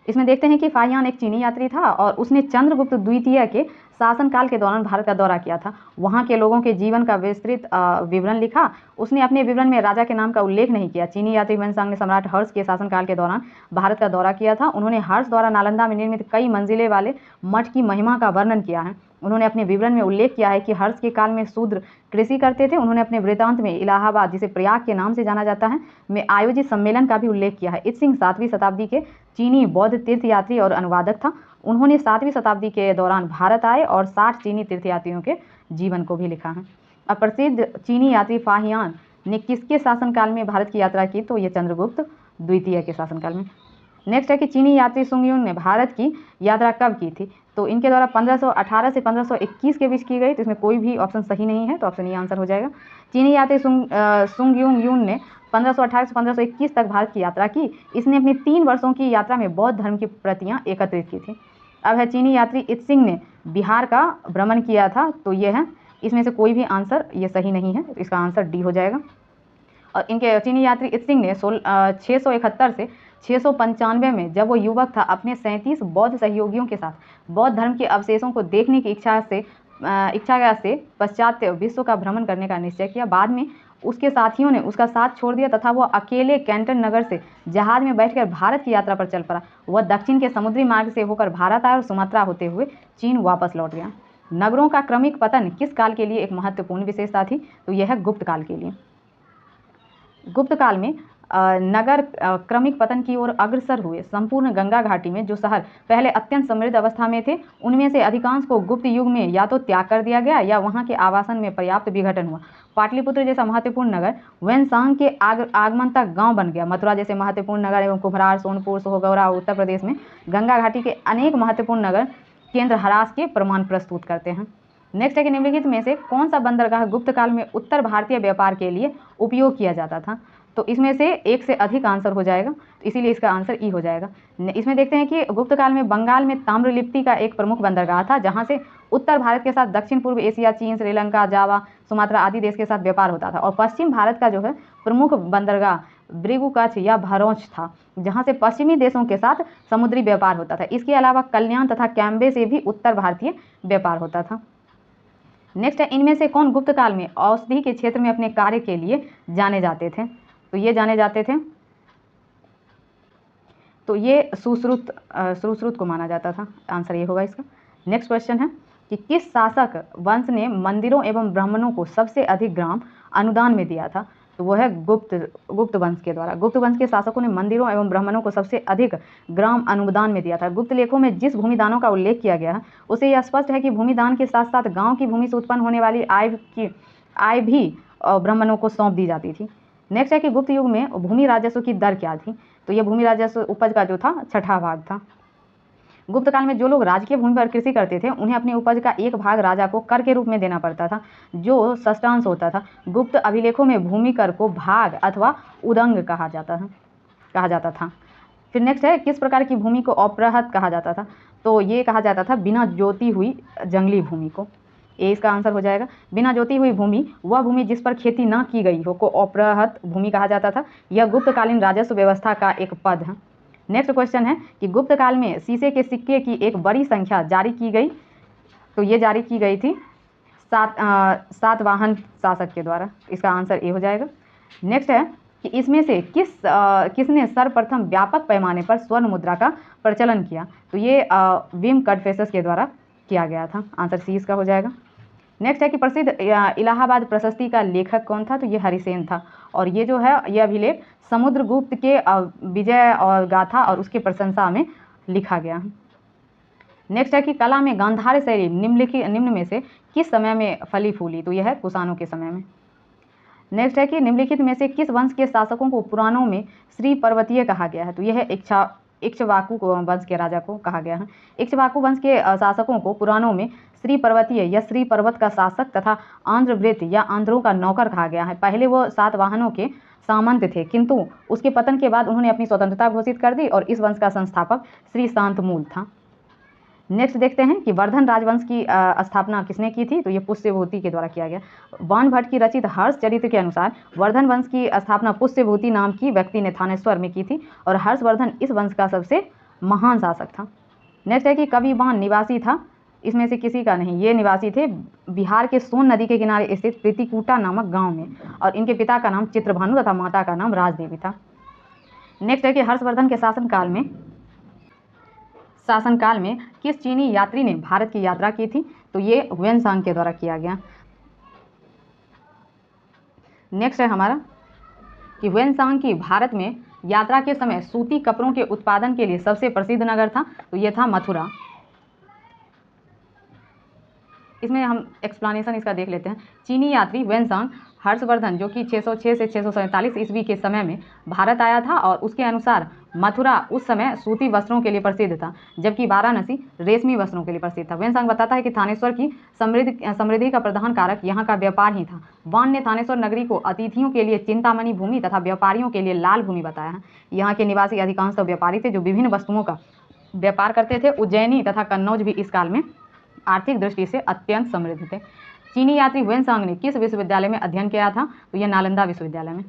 इसमें देखते हैं कि फाहियान एक चीनी यात्री था और उसने चंद्रगुप्त द्वितीय के शासनकाल के दौरान भारत का दौरा किया था। वहाँ के लोगों के जीवन का विस्तृत विवरण लिखा। उसने अपने विवरण में राजा के नाम का उल्लेख नहीं किया। चीनी यात्री हुएनसांग ने सम्राट हर्ष के शासनकाल के दौरान भारत का दौरा किया था। उन्होंने हर्ष द्वारा नालंदा में निर्मित कई मंजिले वाले मठ की महिमा का वर्णन किया है। उन्होंने अपने विवरण में उल्लेख किया है कि हर्ष के काल में शूद्र कृषि करते थे। उन्होंने अपने वृत्तांत में इलाहाबाद, जिसे प्रयाग के नाम से जाना जाता है, में आयोजित सम्मेलन का भी उल्लेख किया है। इत्सिंग 7वीं शताब्दी के चीनी बौद्ध तीर्थयात्री और अनुवादक था। उन्होंने 7वीं शताब्दी के दौरान भारत आए और 60 चीनी तीर्थयात्रियों के जीवन को भी लिखा है। अब प्रसिद्ध चीनी यात्री फाहियान ने किसके शासनकाल में भारत की यात्रा की? तो ये चंद्रगुप्त द्वितीय के शासनकाल में। नेक्स्ट है कि चीनी यात्री सुंगयुन ने भारत की यात्रा कब की थी? तो इनके द्वारा 1518 से 1521 के बीच की गई। तो इसमें कोई भी ऑप्शन सही नहीं है, तो ऑप्शन ये आंसर हो जाएगा। चीनी यात्री सुंगयुन ने 1518 से 1521 तक भारत की यात्रा की। इसने अपनी 3 वर्षों की यात्रा में बौद्ध धर्म की प्रतियां एकत्रित की थी। अब है चीनी यात्री इत्सिंग ने बिहार का भ्रमण किया था। तो ये है, इसमें से कोई भी आंसर ये सही नहीं है, तो इसका आंसर डी हो जाएगा। और इनके चीनी यात्री इत्सिंग ने 671 से 695 में, जब वो युवक था, अपने 37 बौद्ध सहयोगियों के साथ बौद्ध धर्म के अवशेषों को देखने की इच्छा से पाश्चात्य विश्व का भ्रमण करने का निश्चय किया। बाद में उसके साथियों ने उसका साथ छोड़ दिया तथा वह अकेले कैंटन नगर से जहाज में बैठकर भारत की यात्रा पर चल पड़ा। वह दक्षिण के समुद्री मार्ग से होकर भारत आया और सुमात्रा होते हुए चीन वापस लौट गया। नगरों का क्रमिक पतन किस काल के लिए एक महत्वपूर्ण विशेषता थी? तो यह है गुप्त काल के लिए। गुप्त काल में नगर क्रमिक पतन की ओर अग्रसर हुए। संपूर्ण गंगा घाटी में जो शहर पहले अत्यंत समृद्ध अवस्था में थे, उनमें से अधिकांश को गुप्त युग में या तो त्याग कर दिया गया या वहां के आवासन में पर्याप्त विघटन हुआ। पाटलिपुत्र जैसा महत्वपूर्ण नगर वैनसांग के आगमन तक गांव बन गया। मथुरा जैसे महत्वपूर्ण नगर एवं कुम्भरार, सोनपुर, सोहगौरा उत्तर प्रदेश में गंगा घाटी के अनेक महत्वपूर्ण नगर केंद्र ह्रास के प्रमाण प्रस्तुत करते हैं। नेक्स्ट है कि निम्नलिखित में से कौन सा बंदरगाह गुप्त काल में उत्तर भारतीय व्यापार के लिए उपयोग किया जाता था? तो इसमें से एक से अधिक आंसर हो जाएगा, तो इसीलिए इसका आंसर ई हो जाएगा। इसमें देखते हैं कि गुप्त काल में बंगाल में ताम्रलिप्ति का एक प्रमुख बंदरगाह था, जहां से उत्तर भारत के साथ दक्षिण पूर्व एशिया, चीन, श्रीलंका, जावा, सुमात्रा आदि देश के साथ व्यापार होता था। और पश्चिम भारत का जो है प्रमुख बंदरगाह ब्रिगुकच्छ या भरौच था, जहां से पश्चिमी देशों के साथ समुद्री व्यापार होता था। इसके अलावा कल्याण तथा कैम्बे से भी उत्तर भारतीय व्यापार होता था। नेक्स्ट है, इनमें से कौन गुप्त काल में औषधि के क्षेत्र में अपने कार्य के लिए जाने जाते थे? तो ये जाने जाते थे, तो ये सुश्रुत को माना जाता था। आंसर ये होगा इसका। नेक्स्ट क्वेश्चन है कि किस शासक वंश ने मंदिरों एवं ब्राह्मणों को सबसे अधिक ग्राम अनुदान में दिया था? तो वो है गुप्त वंश के द्वारा। गुप्त वंश के शासकों ने मंदिरों एवं ब्राह्मणों को सबसे अधिक ग्राम अनुदान में दिया था। गुप्त लेखों में जिस भूमिदानों का उल्लेख किया गया है, उसे यह स्पष्ट है कि भूमिदान के साथ साथ गांव की भूमि से उत्पन्न होने वाली आय भी ब्राह्मणों को सौंप दी जाती थी। नेक्स्ट है कि गुप्त युग में भूमि राजस्व की दर क्या थी? तो यह भूमि राजस्व उपज का जो था 6ठा भाग था। गुप्त काल में जो लोग राजकीय भूमि पर कृषि करते थे, उन्हें अपनी उपज का एक भाग राजा को कर के रूप में देना पड़ता था, जो षष्ठांश होता था। गुप्त अभिलेखों में भूमि कर को भाग अथवा उदंग कहा जाता था। फिर नेक्स्ट है, किस प्रकार की भूमि को अपृहत कहा जाता था? तो ये कहा जाता था बिना जोती हुई जंगली भूमि को। ये इसका आंसर हो जाएगा। बिना जोती हुई भूमि, वह भूमि जिस पर खेती न की गई हो, को अपृहत भूमि कहा जाता था। यह गुप्तकालीन राजस्व व्यवस्था का एक पद है। नेक्स्ट क्वेश्चन है कि गुप्त काल में शीशे के सिक्के की एक बड़ी संख्या जारी की गई। तो ये जारी की गई थी सातवाहन शासक के द्वारा। इसका आंसर ए हो जाएगा। नेक्स्ट है कि इसमें से किसने सर्वप्रथम व्यापक पैमाने पर स्वर्ण मुद्रा का प्रचलन किया? तो ये विम कटफेसस के द्वारा किया गया था। आंसर सी इसका हो जाएगा। नेक्स्ट है कि प्रसिद्ध इलाहाबाद प्रशस्ति का लेखक कौन था? तो ये हरिसेन था। और ये जो है, यह अभिलेख समुद्रगुप्त के विजय और गाथा और उसकी प्रशंसा में लिखा गया है। नेक्स्ट है कि कला में गांधार शैली निम्न में से किस समय में फली फूली? तो यह है कुषाणों के समय में। नेक्स्ट है कि निम्नलिखित में से किस वंश के शासकों को पुराणों में श्री पर्वतीय कहा गया है? तो यह है इक्ष्वाकु वंश के राजा को कहा गया है। इक्ष्वाकु वंश के शासकों को पुराणों में श्री पर्वतीय या श्री पर्वत का शासक तथा आंध्रवृत या आंध्रों का नौकर कहा गया है। पहले वो सातवाहनों के सामंत थे, किंतु उसके पतन के बाद उन्होंने अपनी स्वतंत्रता घोषित कर दी और इस वंश का संस्थापक श्री शांतमूल था। नेक्स्ट देखते हैं कि वर्धन राजवंश की स्थापना किसने की थी? तो ये पुष्यभूति के द्वारा किया गया। बाणभट्ट की रचित हर्ष चरित्र के अनुसार वर्धन वंश की स्थापना पुष्यभूति नाम की व्यक्ति ने थानेश्वर में की थी और हर्षवर्धन इस वंश का सबसे महान शासक था। नेक्स्ट है कि कवि बाण निवासी था, इसमें से किसी का नहीं। ये निवासी थे बिहार के सोन नदी के किनारे स्थित प्रीतिकूटा नामक गाँव में, और इनके पिता का नाम चित्रभानु तथा माता का नाम राजदेवी था। नेक्स्ट है कि हर्षवर्धन के शासनकाल में किस चीनी यात्री ने भारत की यात्रा की थी? तो ये ह्वेनसांग के द्वारा किया गया। नेक्स्ट है हमारा कि ह्वेनसांग की भारत में यात्रा के समय सूती कपड़ों के उत्पादन के लिए सबसे प्रसिद्ध नगर था। तो ये था मथुरा। इसमें हम एक्सप्लेनेशन इसका देख लेते हैं। चीनी यात्री ह्वेनसांग हर्षवर्धन, जो कि 606 से 647 ईस्वी के समय में भारत आया था, और उसके अनुसार मथुरा उस समय सूती वस्त्रों के लिए प्रसिद्ध था, जबकि वाराणसी रेशमी वस्त्रों के लिए प्रसिद्ध था। ह्वेनसांग बताता है कि थानेश्वर की समृद्धि का प्रधान कारक यहाँ का व्यापार ही था। बाण ने थानेश्वर नगरी को अतिथियों के लिए चिंतामणि भूमि तथा व्यापारियों के लिए लाल भूमि बताया है। यहाँ के निवासी अधिकांशतः व्यापारी थे जो विभिन्न वस्तुओं का व्यापार करते थे। उज्जैनी तथा कन्नौज भी इस काल में आर्थिक दृष्टि से अत्यंत समृद्ध थे। चीनी यात्री ह्वेनसांग ने किस विश्वविद्यालय में अध्ययन किया था? तो यह नालंदा विश्वविद्यालय में।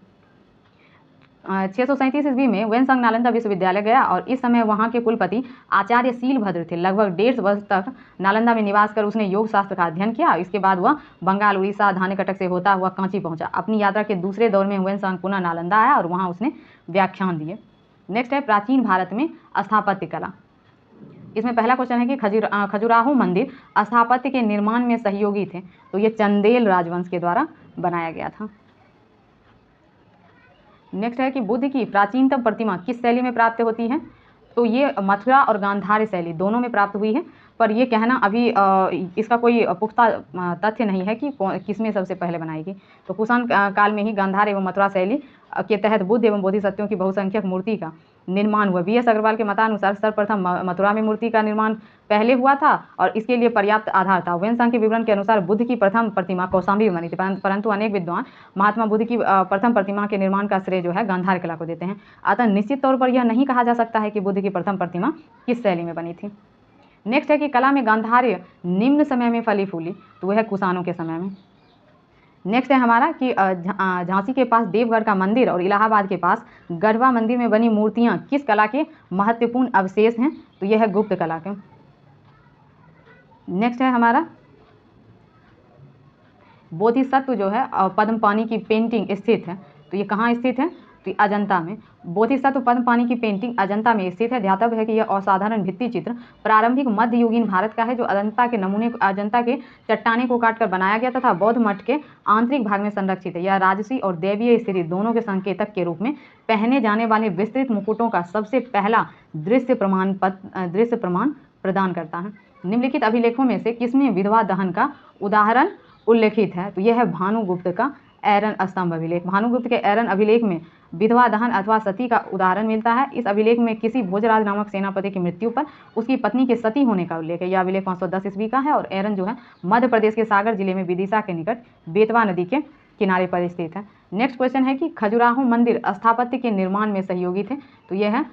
637 ईस्वी में ह्वेनसांग नालंदा विश्वविद्यालय गया और इस समय वहाँ के कुलपति आचार्य शीलभद्र थे। लगभग 1.5 वर्ष तक नालंदा में निवास कर उसने योग शास्त्र का अध्ययन किया। इसके बाद वह बंगाल, उड़ीसा, धानेकटक से होता हुआ कांची पहुंचा। अपनी यात्रा के दूसरे दौर में ह्वेनसांग पुनः नालंदा आया और वहाँ उसने व्याख्यान दिए। नेक्स्ट है प्राचीन भारत में स्थापत्य कला। इसमें पहला क्वेश्चन है कि खजुराहो मंदिर स्थापत्य के निर्माण में सहयोगी थे। तो ये चंदेल राजवंश के द्वारा बनाया गया था। नेक्स्ट है कि बुद्ध की प्राचीनतम प्रतिमा किस शैली में प्राप्त होती है? तो ये मथुरा और गांधार शैली दोनों में प्राप्त हुई है, पर ये कहना अभी इसका कोई पुख्ता तथ्य नहीं है कि किसमें सबसे पहले बनाई गई। तो कुषाण काल में ही गांधार एवं मथुरा शैली के तहत बुद्ध एवं बोधिसत्वों की बहुसंख्यक मूर्ति का निर्माण हुआ। BS अग्रवाल के मतानुसार सर्वप्रथम मथुरा में मूर्ति का निर्माण पहले हुआ था और इसके लिए पर्याप्त आधार था। वेनसांग के विवरण के अनुसार बुद्ध की प्रथम प्रतिमा कौशाम्बी में बनी थी, परंतु अनेक विद्वान महात्मा बुद्ध की प्रथम प्रतिमा के निर्माण का श्रेय जो है गांधार कला को देते हैं। अतः निश्चित तौर पर यह नहीं कहा जा सकता है कि बुद्ध की प्रथम प्रतिमा किस शैली में बनी थी। नेक्स्ट है कि कला में गांधार्य निम्न समय में फली फूली, तो वह है कुषाणों के समय में। नेक्स्ट है हमारा कि झांसी के पास देवगढ़ का मंदिर और इलाहाबाद के पास गढ़वा मंदिर में बनी मूर्तियां किस कला के महत्वपूर्ण अवशेष हैं? तो यह है गुप्त कला के। नेक्स्ट है हमारा बोधिसत्व जो है पद्मपानी की पेंटिंग स्थित है, तो ये कहाँ स्थित है? तो अजंता में। बोधिसत्व पद्मपानी की पेंटिंग अजंता में स्थित है। ध्यातव्य है कि यह असाधारण भित्ति चित्र प्रारंभिक मध्ययुगीन भारत का है, जो अजंता के नमूने अजंता के चट्टाने को काटकर बनाया गया तथा बौद्ध मठ के आंतरिक भाग में संरक्षित है। यह राजसी और दैवीय स्थिति दोनों के संकेतक के रूप में पहने जाने वाले विस्तृत मुकुटों का सबसे पहला दृश्य प्रमाण प्रदान करता है। निम्नलिखित अभिलेखों में से किसमें विधवा दहन का उदाहरण उल्लेखित है? तो यह है भानुगुप्त का ऐरन स्तंभ अभिलेख। भानुगुप्त के ऐरन अभिलेख में विधवा दहन अथवा सती का उदाहरण मिलता है। इस अभिलेख में किसी भोजराज नामक सेनापति की मृत्यु पर उसकी पत्नी के सती होने का उल्लेख है। यह अभिलेख 510 ईस्वी का है और ऐरन जो है मध्य प्रदेश के सागर जिले में विदिशा के निकट बेतवा नदी के किनारे पर स्थित है। नेक्स्ट क्वेश्चन है कि खजुराहो मंदिर स्थापत्य के निर्माण में सहयोगी थे, तो यह है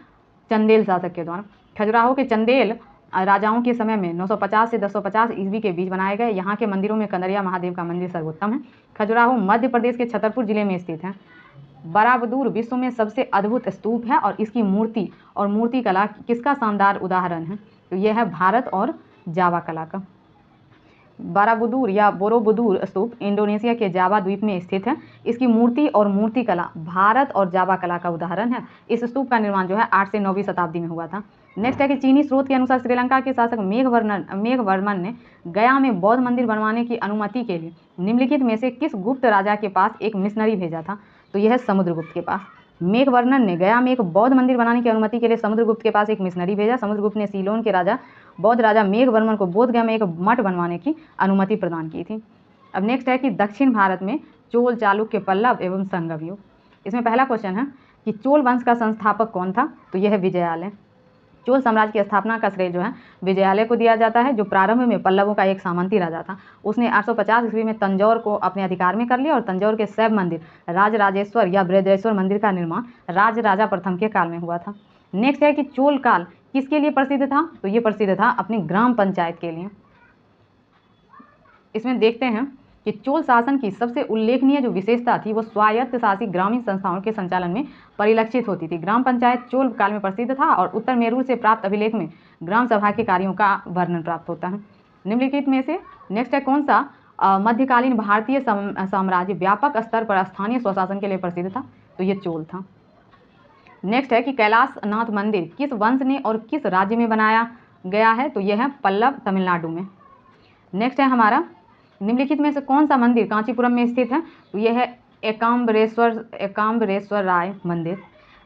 चंदेल शासक के द्वारा। खजुराहो के चंदेल राजाओं के समय में 950 से 1050 ईस्वी के बीच बनाए गए। यहाँ के मंदिरों में कंदरिया महादेव का मंदिर सर्वोत्तम है। खजुराहो मध्य प्रदेश के छतरपुर जिले में स्थित है। बराबदूर विश्व में सबसे अद्भुत स्तूप है और इसकी मूर्ति और मूर्ति कला किसका शानदार उदाहरण है? तो यह है भारत और जावा कला का। बराबदूर या बोरोबुदूर स्तूप इंडोनेशिया के जावा द्वीप में स्थित है। इसकी मूर्ति और मूर्ति कला भारत और जावा कला का उदाहरण है। इस स्तूप का निर्माण जो है 8 से 9वीं शताब्दी में हुआ था। नेक्स्ट है कि चीनी स्रोत के अनुसार श्रीलंका के शासक मेघवर्मन ने गया में बौद्ध मंदिर बनवाने की अनुमति के लिए निम्नलिखित में से किस गुप्त राजा के पास एक मिशनरी भेजा था? तो यह है समुद्रगुप्त के पास। मेघवर्मन ने गया में एक बौद्ध मंदिर बनाने की अनुमति के लिए समुद्रगुप्त के पास एक मिशनरी भेजा। समुद्रगुप्त ने सीलोन के बौद्ध राजा मेघवर्मन को बोधगया में एक मठ बनवाने की अनुमति प्रदान की थी। अब नेक्स्ट है कि दक्षिण भारत में चोल, चालुक्य, पल्लव एवं संगम युग। इसमें पहला क्वेश्चन है कि चोल वंश का संस्थापक कौन था? तो यह है विजयालय। चोल साम्राज्य की स्थापना का श्रेय जो है विजयालय को दिया जाता है, जो प्रारंभ में पल्लवों का एक सामंती राजा था। उसने 850 ईस्वी में तंजौर को अपने अधिकार में कर लिया और तंजौर के शैव मंदिर राजराजेश्वर या बृहदेश्वर मंदिर का निर्माण राजा प्रथम के काल में हुआ था। नेक्स्ट है कि चोल काल किसके लिए प्रसिद्ध था? तो ये प्रसिद्ध था अपनी ग्राम पंचायत के लिए। इसमें देखते हैं कि चोल शासन की सबसे उल्लेखनीय जो विशेषता थी वो स्वायत्त शासी ग्रामीण संस्थाओं के संचालन में परिलक्षित होती थी। ग्राम पंचायत चोल काल में प्रसिद्ध था और उत्तर मेरूर से प्राप्त अभिलेख में ग्राम सभा के कार्यों का वर्णन प्राप्त होता है। निम्नलिखित में से नेक्स्ट है कौन सा मध्यकालीन भारतीय साम्राज्य व्यापक स्तर पर स्थानीय स्वशासन के लिए प्रसिद्ध था? तो ये चोल था। नेक्स्ट है कि कैलाशनाथ मंदिर किस वंश ने और किस राज्य में बनाया गया है? तो यह है पल्लव, तमिलनाडु में। नेक्स्ट है हमारा निम्नलिखित में से कौन सा मंदिर कांचीपुरम में स्थित है? तो यह है एकाम्बरेश्वर राय मंदिर।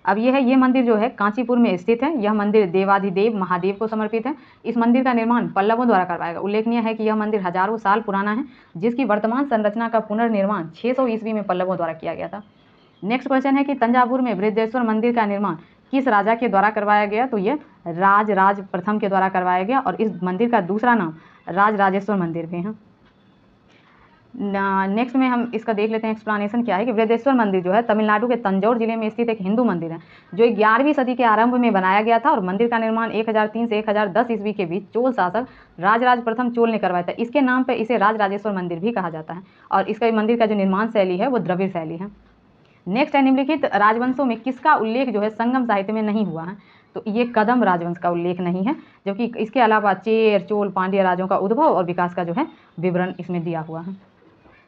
अब ये मंदिर जो है कांचीपुर में स्थित है। यह मंदिर देवाधिदेव महादेव को समर्पित है। इस मंदिर का निर्माण पल्लवों द्वारा करवाया गया। उल्लेखनीय है कि यह मंदिर हजारों साल पुराना है, जिसकी वर्तमान संरचना का पुनर्निर्माण 600 ईस्वी में पल्लवों द्वारा किया गया था। नेक्स्ट क्वेश्चन है कि तंजावुर में बृहदेश्वर मंदिर का निर्माण किस राजा के द्वारा करवाया गया? तो ये राज प्रथम के द्वारा करवाया गया और इस मंदिर का दूसरा नाम राजराजेश्वर मंदिर भी है। नेक्स्ट में हम इसका देख लेते हैं एक्सप्लेनेशन क्या है कि बृहदेश्वर मंदिर जो है तमिलनाडु के तंजौर जिले में स्थित एक हिंदू मंदिर है, जो 11वीं सदी के आरंभ में बनाया गया था और मंदिर का निर्माण 1003 से 1010 ईस्वी के बीच चोल शासक राजराज प्रथम चोल ने करवाया था। इसके नाम पर इसे राजराजेश्वर मंदिर भी कहा जाता है और इसका मंदिर का जो निर्माण शैली है वो द्रविड़ शैली है। नेक्स्ट है निम्नलिखित राजवंशों में किसका उल्लेख जो है संगम साहित्य में नहीं हुआ है? तो ये कदम राजवंश का उल्लेख नहीं है, जबकि इसके अलावा चेर, चोल, पांड्य राजों का उद्भव और विकास का जो है विवरण इसमें दिया हुआ है।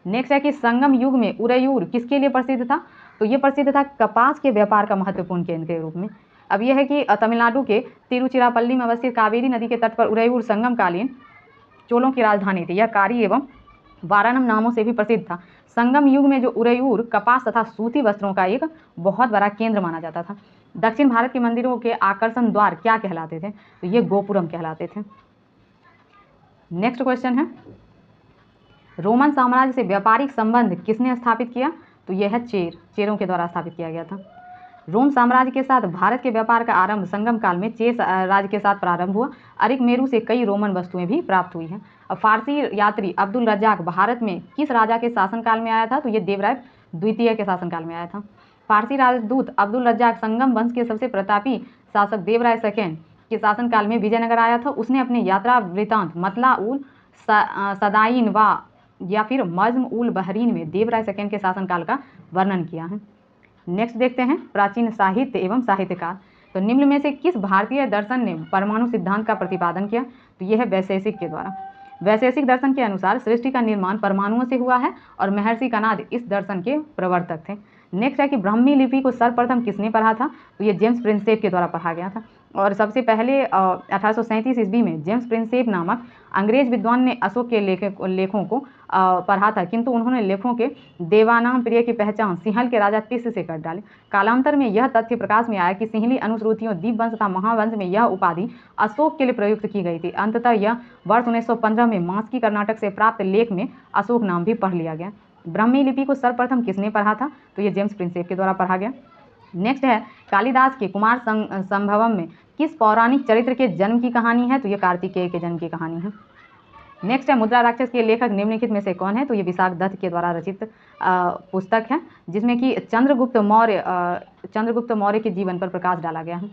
नेक्स्ट है कि संगम युग में उरैयूर किसके लिए प्रसिद्ध था? तो ये प्रसिद्ध था कपास के व्यापार का महत्वपूर्ण केंद्र के रूप में। अब यह है कि तमिलनाडु के तिरुचिरापल्ली में अवस्थित कावेरी नदी के तट पर उरैयूर संगम कालीन चोलों की राजधानी थी। यह कारी एवं वारानम नामों से भी प्रसिद्ध था। संगम युग में जो उरैयूर कपास तथा सूती वस्त्रों का एक बहुत बड़ा केंद्र माना जाता था। दक्षिण भारत के मंदिरों के आकर्षण द्वार क्या कहलाते थे? तो ये गोपुरम कहलाते थे। नेक्स्ट क्वेश्चन है, रोमन साम्राज्य से व्यापारिक संबंध किसने स्थापित किया? तो यह है चेरों के द्वारा स्थापित किया गया था। रोम साम्राज्य के साथ भारत के व्यापार का आरंभ संगम काल में चेर राज्य के साथ प्रारंभ हुआ। अरिक मेरू से कई रोमन वस्तुएं भी प्राप्त हुई हैं। अब फारसी यात्री अब्दुल रज्जाक भारत में किस राजा के शासनकाल में आया था? तो ये देवराय द्वितीय के शासनकाल में आया था। फारसी राजदूत अब्दुल रज्जाक संगम वंश के सबसे प्रतापी शासक देवराय सेकेंड के शासनकाल में विजयनगर आया था। उसने अपने यात्रा वृतांत मतला उल सदाइन व या फिर मज्म उल बहरीन में देवराय सेकेंड के शासनकाल का वर्णन किया है। नेक्स्ट देखते हैं, प्राचीन साहित्य एवं साहित्यकार। तो निम्न में से किस भारतीय दर्शन ने परमाणु सिद्धांत का प्रतिपादन किया? तो यह है वैशेषिक के द्वारा। वैशेषिक दर्शन के अनुसार सृष्टि का निर्माण परमाणुओं से हुआ है और महर्षि कणाद इस दर्शन के प्रवर्तक थे। नेक्स्ट है कि ब्राह्मी लिपि को सर्वप्रथम किसने पढ़ा था? तो ये जेम्स प्रिंसेप के द्वारा पढ़ा गया था। और सबसे पहले 1837 ईस्वी में जेम्स प्रिंसेप नामक अंग्रेज विद्वान ने अशोक के लेखों को पढ़ा था, किंतु उन्होंने लेखों के देवानाम प्रिय की पहचान सिंहल के राजा तिस्य से कर डाली। कालांतर में यह तथ्य प्रकाश में आया कि सिंहली अनुश्रुतियों दीपवंश तथा महावंश में यह उपाधि अशोक के लिए प्रयुक्त की गई थी। अंततः यह वर्ष 1915 में मास्की कर्नाटक से प्राप्त लेख में अशोक नाम भी पढ़ लिया गया। ब्राह्मी लिपि को सर्वप्रथम किसने पढ़ा था? तो ये जेम्स प्रिंसेप के द्वारा पढ़ा गया। नेक्स्ट है, कालिदास के कुमार संभवम में किस पौराणिक चरित्र के जन्म की कहानी है? तो ये कार्तिकेय के जन्म की कहानी है। नेक्स्ट है, मुद्रा राक्षस के लेखक निम्नलिखित में से कौन है? तो ये विशाख दत्त के द्वारा रचित पुस्तक है, जिसमें कि चंद्रगुप्त मौर्य के जीवन पर प्रकाश डाला गया है।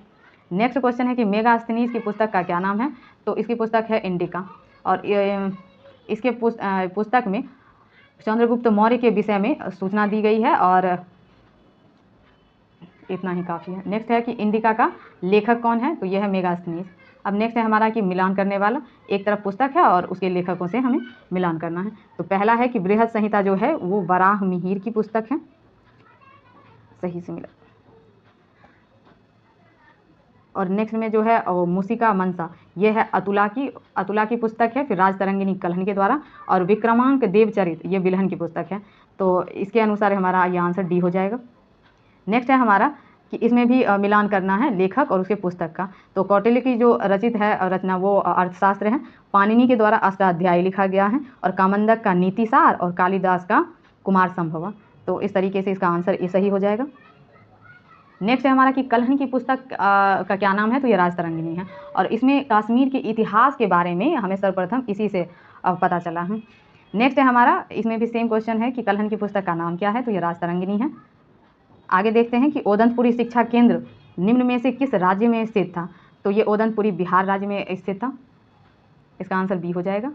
नेक्स्ट क्वेश्चन है कि मेगास्थनीज की पुस्तक का क्या नाम है? तो इसकी पुस्तक है इंडिका। और इसके पुस्तक में चंद्रगुप्त मौर्य के विषय में सूचना दी गई है और इतना ही काफ़ी है। नेक्स्ट है कि इंडिका का लेखक कौन है? तो यह है मेगास्थनीज। अब नेक्स्ट है हमारा कि मिलान करने वाला। एक तरफ पुस्तक है और उसके लेखकों से हमें मिलान करना है। तो पहला है कि बृहद संहिता जो है वो वराह मिहिर की पुस्तक है, सही से मिला। और नेक्स्ट में जो है मुसिका मनसा, ये है अतुला की पुस्तक है। फिर राजतरंगिनी कल्हन के द्वारा। और विक्रमांक देवचरित ये बिल्हन की पुस्तक है। तो इसके अनुसार हमारा ये आंसर डी हो जाएगा। नेक्स्ट है हमारा कि इसमें भी मिलान करना है लेखक और उसके पुस्तक का। तो कौटिल्य की जो रचित है रचना वो अर्थशास्त्र है। पाणिनि के द्वारा अष्टाध्यायी लिखा गया है और कामंदक का नीतिसार और कालिदास का कुमार संभवा। तो इस तरीके से इसका आंसर ये सही हो जाएगा। नेक्स्ट है हमारा कि कल्हन की पुस्तक का क्या नाम है? तो ये राजतरंगिनी है। और इसमें कश्मीर के इतिहास के बारे में हमें सर्वप्रथम इसी से पता चला है। नेक्स्ट है हमारा, इसमें भी सेम क्वेश्चन है कि कल्हन की पुस्तक का नाम क्या है? तो ये राजतरंगिनी है। आगे देखते हैं कि ओदंतपुरी शिक्षा केंद्र निम्न में से किस राज्य में स्थित था? तो ये ओदंतपुरी बिहार राज्य में स्थित था। इसका आंसर बी हो जाएगा।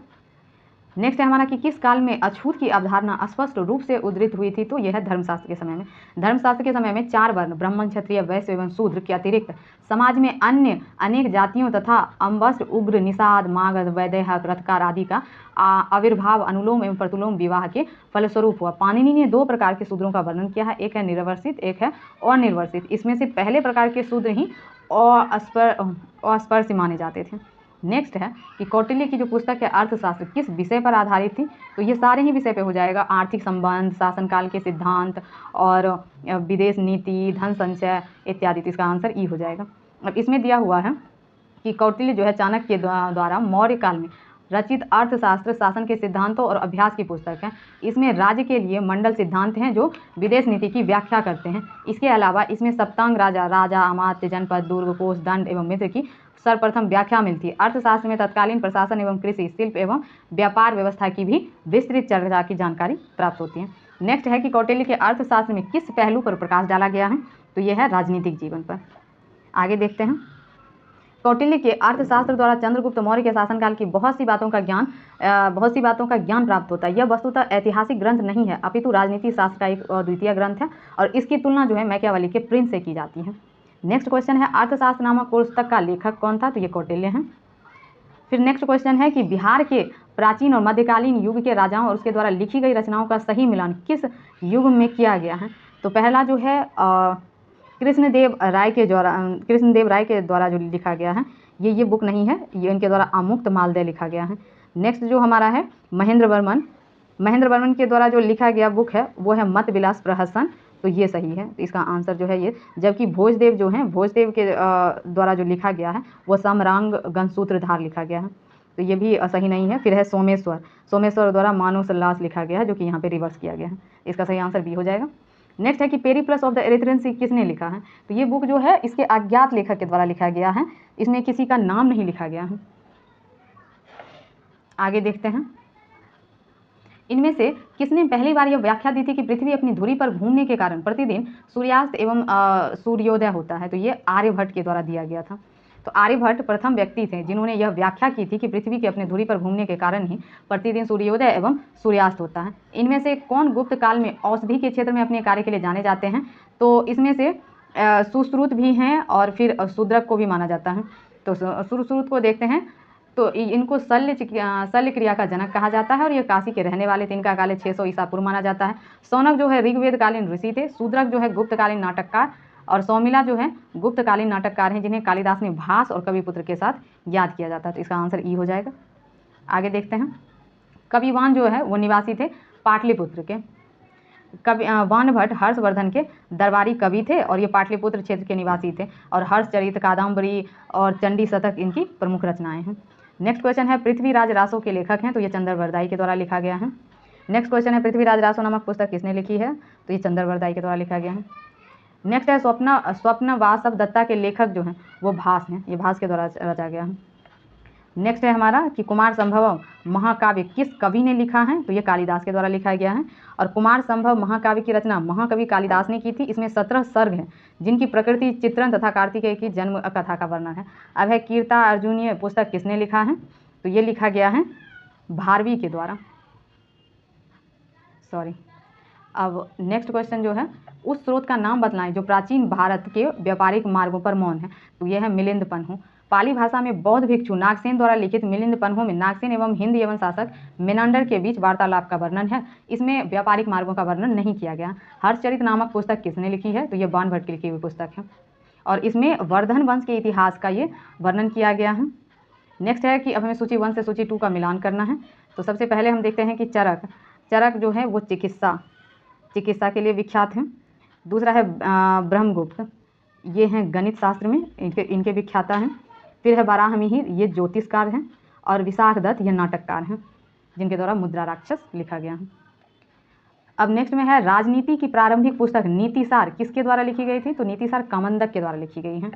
नेक्स्ट है हमारा कि किस काल में अछूत की अवधारणा स्पष्ट रूप से उद्धृत हुई थी? तो यह है धर्मशास्त्र के समय में। धर्मशास्त्र के समय में 4 वर्ण ब्राह्मण, क्षत्रिय, वैश्य एवं शूद्र के अतिरिक्त समाज में अन्य अनेक जातियों तथा अम्बस्त्र, उग्र, निषाद, मागध, वैदेहक, रथकार आदि का आविर्भाव अनुलोम एवं प्रतिलोम विवाह के फलस्वरूप हुआ। पाणिनि ने 2 प्रकार के शूद्रों का वर्णन किया है, एक है निर्वर्षित, एक है अनिर्वर्षित। इसमें से पहले प्रकार के शूद्र ही अस्पृश्य माने जाते थे। नेक्स्ट है कि कौटिल्य की जो पुस्तक है अर्थशास्त्र किस विषय पर आधारित थी? तो ये सारे ही विषय पे हो जाएगा, आर्थिक संबंध, शासनकाल के सिद्धांत और विदेश नीति, धन संचय इत्यादि। तो इसका आंसर ई हो जाएगा। अब इसमें दिया हुआ है कि कौटिल्य जो है चाणक्य के द्वारा मौर्य काल में रचित अर्थशास्त्र शासन के सिद्धांतों और अभ्यास की पुस्तक है। इसमें राज्य के लिए मंडल सिद्धांत हैं जो विदेश नीति की व्याख्या करते हैं। इसके अलावा इसमें सप्तांग राजा, अमात्य, जनपद, दुर्ग, कोष, दंड एवं मित्र की सर्वप्रथम व्याख्या मिलती है। अर्थशास्त्र में तत्कालीन प्रशासन एवं कृषि, शिल्प एवं व्यापार व्यवस्था की भी विस्तृत चर्चा की जानकारी प्राप्त होती है। नेक्स्ट है कि कौटिल्य के अर्थशास्त्र में किस पहलू पर प्रकाश डाला गया है? तो यह है राजनीतिक जीवन पर। आगे देखते हैं, कौटिल्य के अर्थशास्त्र द्वारा चंद्रगुप्त मौर्य के शासनकाल की बहुत सी बातों का ज्ञान प्राप्त होता है। यह वस्तुतः ऐतिहासिक ग्रंथ नहीं है, अपितु राजनीति शास्त्र का एक द्वितीय ग्रंथ है और इसकी तुलना जो है मैकियावेली के प्रिंस से की जाती है। नेक्स्ट क्वेश्चन है, अर्थशास्त्र नामक पुस्तक का लेखक कौन था? तो ये कौटिल्य हैं। फिर नेक्स्ट क्वेश्चन है कि बिहार के प्राचीन और मध्यकालीन युग के राजाओं और उसके द्वारा लिखी गई रचनाओं का सही मिलान किस युग में किया गया है? तो पहला जो है कृष्णदेव राय के द्वारा जो लिखा गया है, ये बुक नहीं है, ये इनके द्वारा आमुक्त मालदय लिखा गया है। नेक्स्ट जो हमारा है महेंद्र वर्मन महेंद्र वर्मन के द्वारा जो लिखा गया बुक है वो है मत विलास प्रहसन, तो ये सही है। तो इसका आंसर जो है ये, जबकि भोजदेव जो है, भोजदेव के द्वारा जो लिखा गया है वो समरांग गणसूत्रधार लिखा गया है, तो ये भी सही नहीं है। फिर है सोमेश्वर, सोमेश्वर द्वारा मानव सल्लास लिखा गया है, जो कि यहाँ पे रिवर्स किया गया है। इसका सही आंसर बी हो जाएगा। नेक्स्ट है कि पेरिप्लस ऑफ द एरिथ्रियन सी किसने लिखा है? तो ये बुक जो है इसके अज्ञात लेखक के द्वारा लिखा गया है, इसमें किसी का नाम नहीं लिखा गया है। आगे देखते हैं, इनमें से किसने पहली बार यह व्याख्या दी थी कि पृथ्वी अपनी धुरी पर घूमने के कारण प्रतिदिन सूर्यास्त एवं सूर्योदय होता है? तो ये आर्यभट्ट के द्वारा दिया गया था। तो आर्यभट्ट प्रथम व्यक्ति थे जिन्होंने यह व्याख्या की थी कि पृथ्वी के अपने धुरी पर घूमने के कारण ही प्रतिदिन सूर्योदय एवं सूर्यास्त होता है। इनमें से कौन गुप्त काल में औषधि के क्षेत्र में अपने कार्य के लिए जाने जाते हैं? तो इसमें से सुश्रुत भी हैं और फिर शूद्रक को भी माना जाता है। तो सुश्रुत को देखते हैं, तो इनको शल्य क्रिया का जनक कहा जाता है और ये काशी के रहने वाले थे। इनका काल 600 ईसा पूर्व माना जाता है। सौनक जो है ऋग्वेदकालीन ऋषि थे। शूद्रक जो है गुप्तकालीन नाटककार, और सौमिला जो है गुप्तकालीन नाटककार हैं जिन्हें कालिदास ने भास और कविपुत्र के साथ याद किया जाता है। तो इसका आंसर ई हो जाएगा। आगे देखते हैं, कविवान जो है वो निवासी थे पाटलिपुत्र के। कवि वानभट्ट हर्षवर्धन के दरबारी कवि थे और ये पाटलिपुत्र क्षेत्र के निवासी थे, और हर्षचरित, कादम्बरी और चंडी शतक इनकी प्रमुख रचनाएं हैं। नेक्स्ट क्वेश्चन है, पृथ्वीराज रासो के लेखक हैं? तो ये चंद्रवरदाई के द्वारा लिखा गया है। नेक्स्ट क्वेश्चन है, पृथ्वीराज रासो नामक पुस्तक किसने लिखी है? तो ये चंद्रवरदाई के द्वारा लिखा गया है। नेक्स्ट है, स्वप्न वासव दत्ता के लेखक जो हैं वो भास हैं, ये भास के द्वारा रचा गया है। नेक्स्ट है हमारा कि कुमार संभव महाकाव्य किस कवि ने लिखा है? तो ये कालिदास के द्वारा लिखा गया है, और कुमार संभव महाकाव्य की रचना महाकवि कालिदास ने की थी। इसमें 17 सर्ग हैं जिनकी प्रकृति, चित्रण तथा कार्तिकेय की जन्म कथा का वर्णन है। अब है कीर्ता अर्जुनीय पुस्तक किसने लिखा है? तो ये लिखा गया है भारवी के द्वारा। सॉरी। अब नेक्स्ट क्वेश्चन जो है, उस स्रोत का नाम बतलाएं जो प्राचीन भारत के व्यापारिक मार्गों पर मौन है। तो यह है मिलिंद पन्हु। पाली भाषा में बौद्ध भिक्षु नागसेन द्वारा लिखित मिलिंद पन्हु में नागसेन एवं हिंद एवं शासक मेनांडर के बीच वार्तालाप का वर्णन है। इसमें व्यापारिक मार्गों का वर्णन नहीं किया गया। हर्षचरित नामक पुस्तक किसने लिखी है? तो यह वानभट्ट की लिखी हुई पुस्तक है, और इसमें वर्धन वंश के इतिहास का ये वर्णन किया गया है। नेक्स्ट है कि अब हमें सूची 1 से सूची 2 का मिलान करना है। तो सबसे पहले हम देखते हैं कि चरक जो है वो चिकित्सा के लिए विख्यात हैं। दूसरा है ब्रह्मगुप्त, ये हैं गणित शास्त्र में इनके विख्याता हैं। फिर है वराहमिहिर, ये ज्योतिषकार हैं। और विशाख दत्त, ये नाटककार हैं जिनके द्वारा मुद्रा राक्षस लिखा गया है। अब नेक्स्ट में है राजनीति की प्रारंभिक पुस्तक नीतिसार किसके द्वारा लिखी गई थी? तो नीतिसार कामंदक के द्वारा लिखी गई है।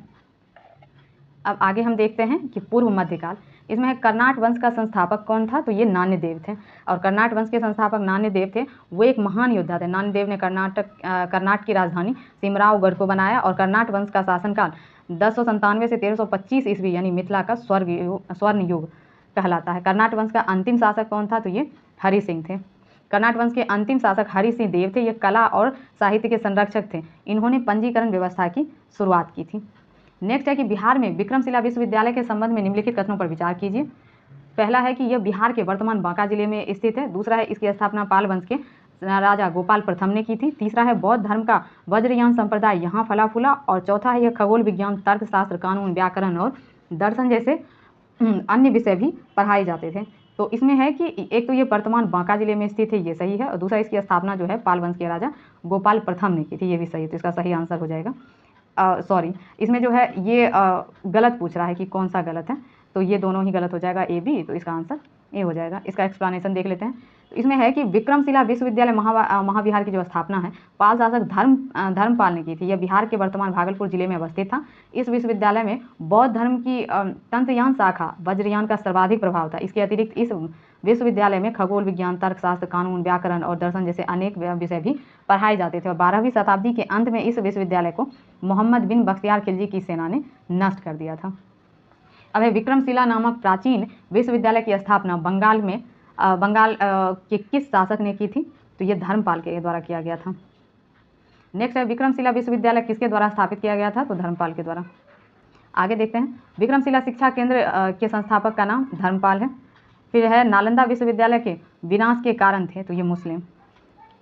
अब आगे हम देखते हैं कि पूर्व मध्यकाल, इसमें कर्नाट वंश का संस्थापक कौन था? तो ये नान्यदेव थे, और कर्नाट वंश के संस्थापक नान्यदेव थे। वो एक महान योद्धा थे। नान्यदेव ने कर्नाट की राजधानी सिमरावगढ़ को बनाया, और कर्नाट वंश का शासनकाल 1097 से 1325 ईस्वी यानी मिथिला का स्वर्ण युग कहलाता है। कर्नाट वंश का अंतिम शासक कौन था? तो ये हरि सिंह थे। कर्नाट वंश के अंतिम शासक हरि सिंह देव थे। ये कला और साहित्य के संरक्षक थे। इन्होंने पंजीकरण व्यवस्था की शुरुआत की थी। नेक्स्ट है कि बिहार में विक्रमशिला विश्वविद्यालय के संबंध में निम्नलिखित कथनों पर विचार कीजिए। पहला है कि यह बिहार के वर्तमान बांका जिले में स्थित है। दूसरा है इसकी स्थापना पाल वंश के राजा गोपाल प्रथम ने की थी। तीसरा है बौद्ध धर्म का वज्रयान संप्रदाय यहाँ फला फूला। और चौथा है यह खगोल विज्ञान, तर्कशास्त्र, कानून, व्याकरण और दर्शन जैसे अन्य विषय भी पढ़ाए जाते थे। तो इसमें है कि एक तो ये वर्तमान बांका जिले में स्थित है, ये सही है, और दूसरा इसकी स्थापना जो है पाल वंश के राजा गोपाल प्रथम ने की थी, ये भी सही है। तो इसका सही आंसर हो जाएगा सॉरी, इसमें जो है ये गलत पूछ रहा है कि कौन सा गलत है, तो ये दोनों ही गलत हो जाएगा, ए बी। तो इसका आंसर ए हो जाएगा। इसका एक्सप्लेनेशन देख लेते हैं। तो इसमें है कि विक्रमशिला विश्वविद्यालय महाविहार की जो स्थापना है पाल शासक धर्मपाल ने की थी। यह बिहार के वर्तमान भागलपुर जिले में अवस्थित था। इस विश्वविद्यालय में बौद्ध धर्म की तंत्रयान शाखा वज्रयान का सर्वाधिक प्रभाव था। इसके अतिरिक्त इस विश्वविद्यालय में खगोल विज्ञान, तर्कशास्त्र, कानून, व्याकरण और दर्शन जैसे अनेक विषय भी पढ़ाए जाते थे। और 12वीं शताब्दी के अंत में इस विश्वविद्यालय को मोहम्मद बिन बख्तियार खिलजी की सेना ने नष्ट कर दिया था। अब है विक्रमशिला नामक प्राचीन विश्वविद्यालय की स्थापना बंगाल के किस शासक ने की थी? तो ये धर्मपाल के द्वारा किया गया था। नेक्स्ट है विक्रमशिला विश्वविद्यालय किसके द्वारा स्थापित किया गया था? तो धर्मपाल के द्वारा। आगे देखते हैं, विक्रमशिला शिक्षा केंद्र के संस्थापक का नाम धर्मपाल है। फिर है नालंदा विश्वविद्यालय के विनाश के कारण थे, तो ये मुस्लिम,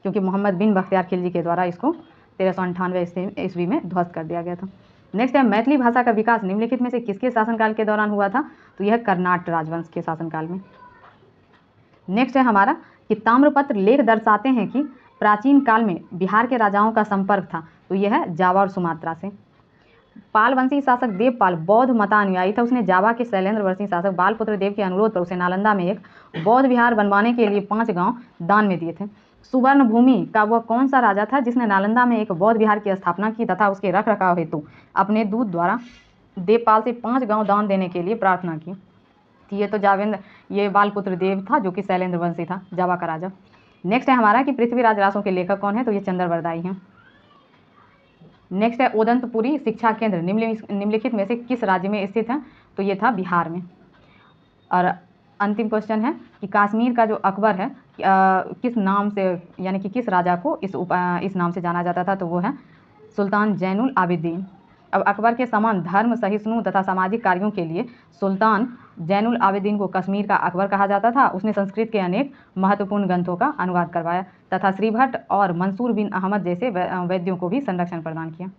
क्योंकि मोहम्मद बिन बख्तियार खिलजी के द्वारा इसको 1398 ईस्वी में ध्वस्त कर दिया गया था। नेक्स्ट है मैथिली भाषा का विकास निम्नलिखित में से किसके शासनकाल के दौरान हुआ था? तो यह कर्नाट राजवंश के शासनकाल में। नेक्स्ट है हमारा कि ताम्रपत्र लेख दर्शाते हैं कि प्राचीन काल में बिहार के राजाओं का संपर्क था, तो यह है जावा और सुमात्रा से। पाल वंशी शासक देवपाल बौद्ध मतानुयायी था। उसने जावा के शैलेंद्र वंशी शासक बालपुत्र देव के अनुरोध पर उसे नालंदा में एक बौद्ध विहार बनवाने के लिए 5 गांव दान में दिए थे। सुवर्ण भूमि का वह कौन सा राजा था जिसने नालंदा में एक बौद्ध विहार की स्थापना की तथा उसके रख रखाव हेतु अपने दूत द्वारा देवपाल से 5 गांव दान देने के लिए प्रार्थना की? ये तो ये बालपुत्र देव था जो कि शैलेंद्र वंशी था, जावा का राजा। नेक्स्ट है हमारा कि पृथ्वीराज रासों के लेखक कौन है, तो ये चंद्रवरदाई हैं। नेक्स्ट है ओदंतपुरी शिक्षा केंद्र निम्नलिखित में से किस राज्य में स्थित है, तो ये था बिहार में। और अंतिम क्वेश्चन है कि कश्मीर का जो अकबर है किस नाम से, यानी कि किस राजा को इस नाम से जाना जाता था, तो वो है सुल्तान जैनुल आबिदीन। अब अकबर के समान धर्म सहिष्णु तथा सामाजिक कार्यों के लिए सुल्तान जैनुल आबिदीन को कश्मीर का अकबर कहा जाता था। उसने संस्कृत के अनेक महत्वपूर्ण ग्रंथों का अनुवाद करवाया तथा श्रीभट्ट और मंसूर बिन अहमद जैसे वैद्यों को भी संरक्षण प्रदान किया।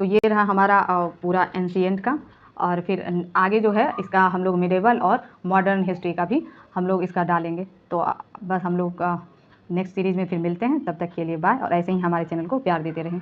तो ये रहा हमारा पूरा एंशिएंट का, और फिर आगे जो है इसका हम लोग मिडेवल और मॉडर्न हिस्ट्री का भी हम लोग इसका डालेंगे। तो बस हम लोग नेक्स्ट सीरीज़ में फिर मिलते हैं, तब तक के लिए बाय, और ऐसे ही हमारे चैनल को प्यार देते रहें।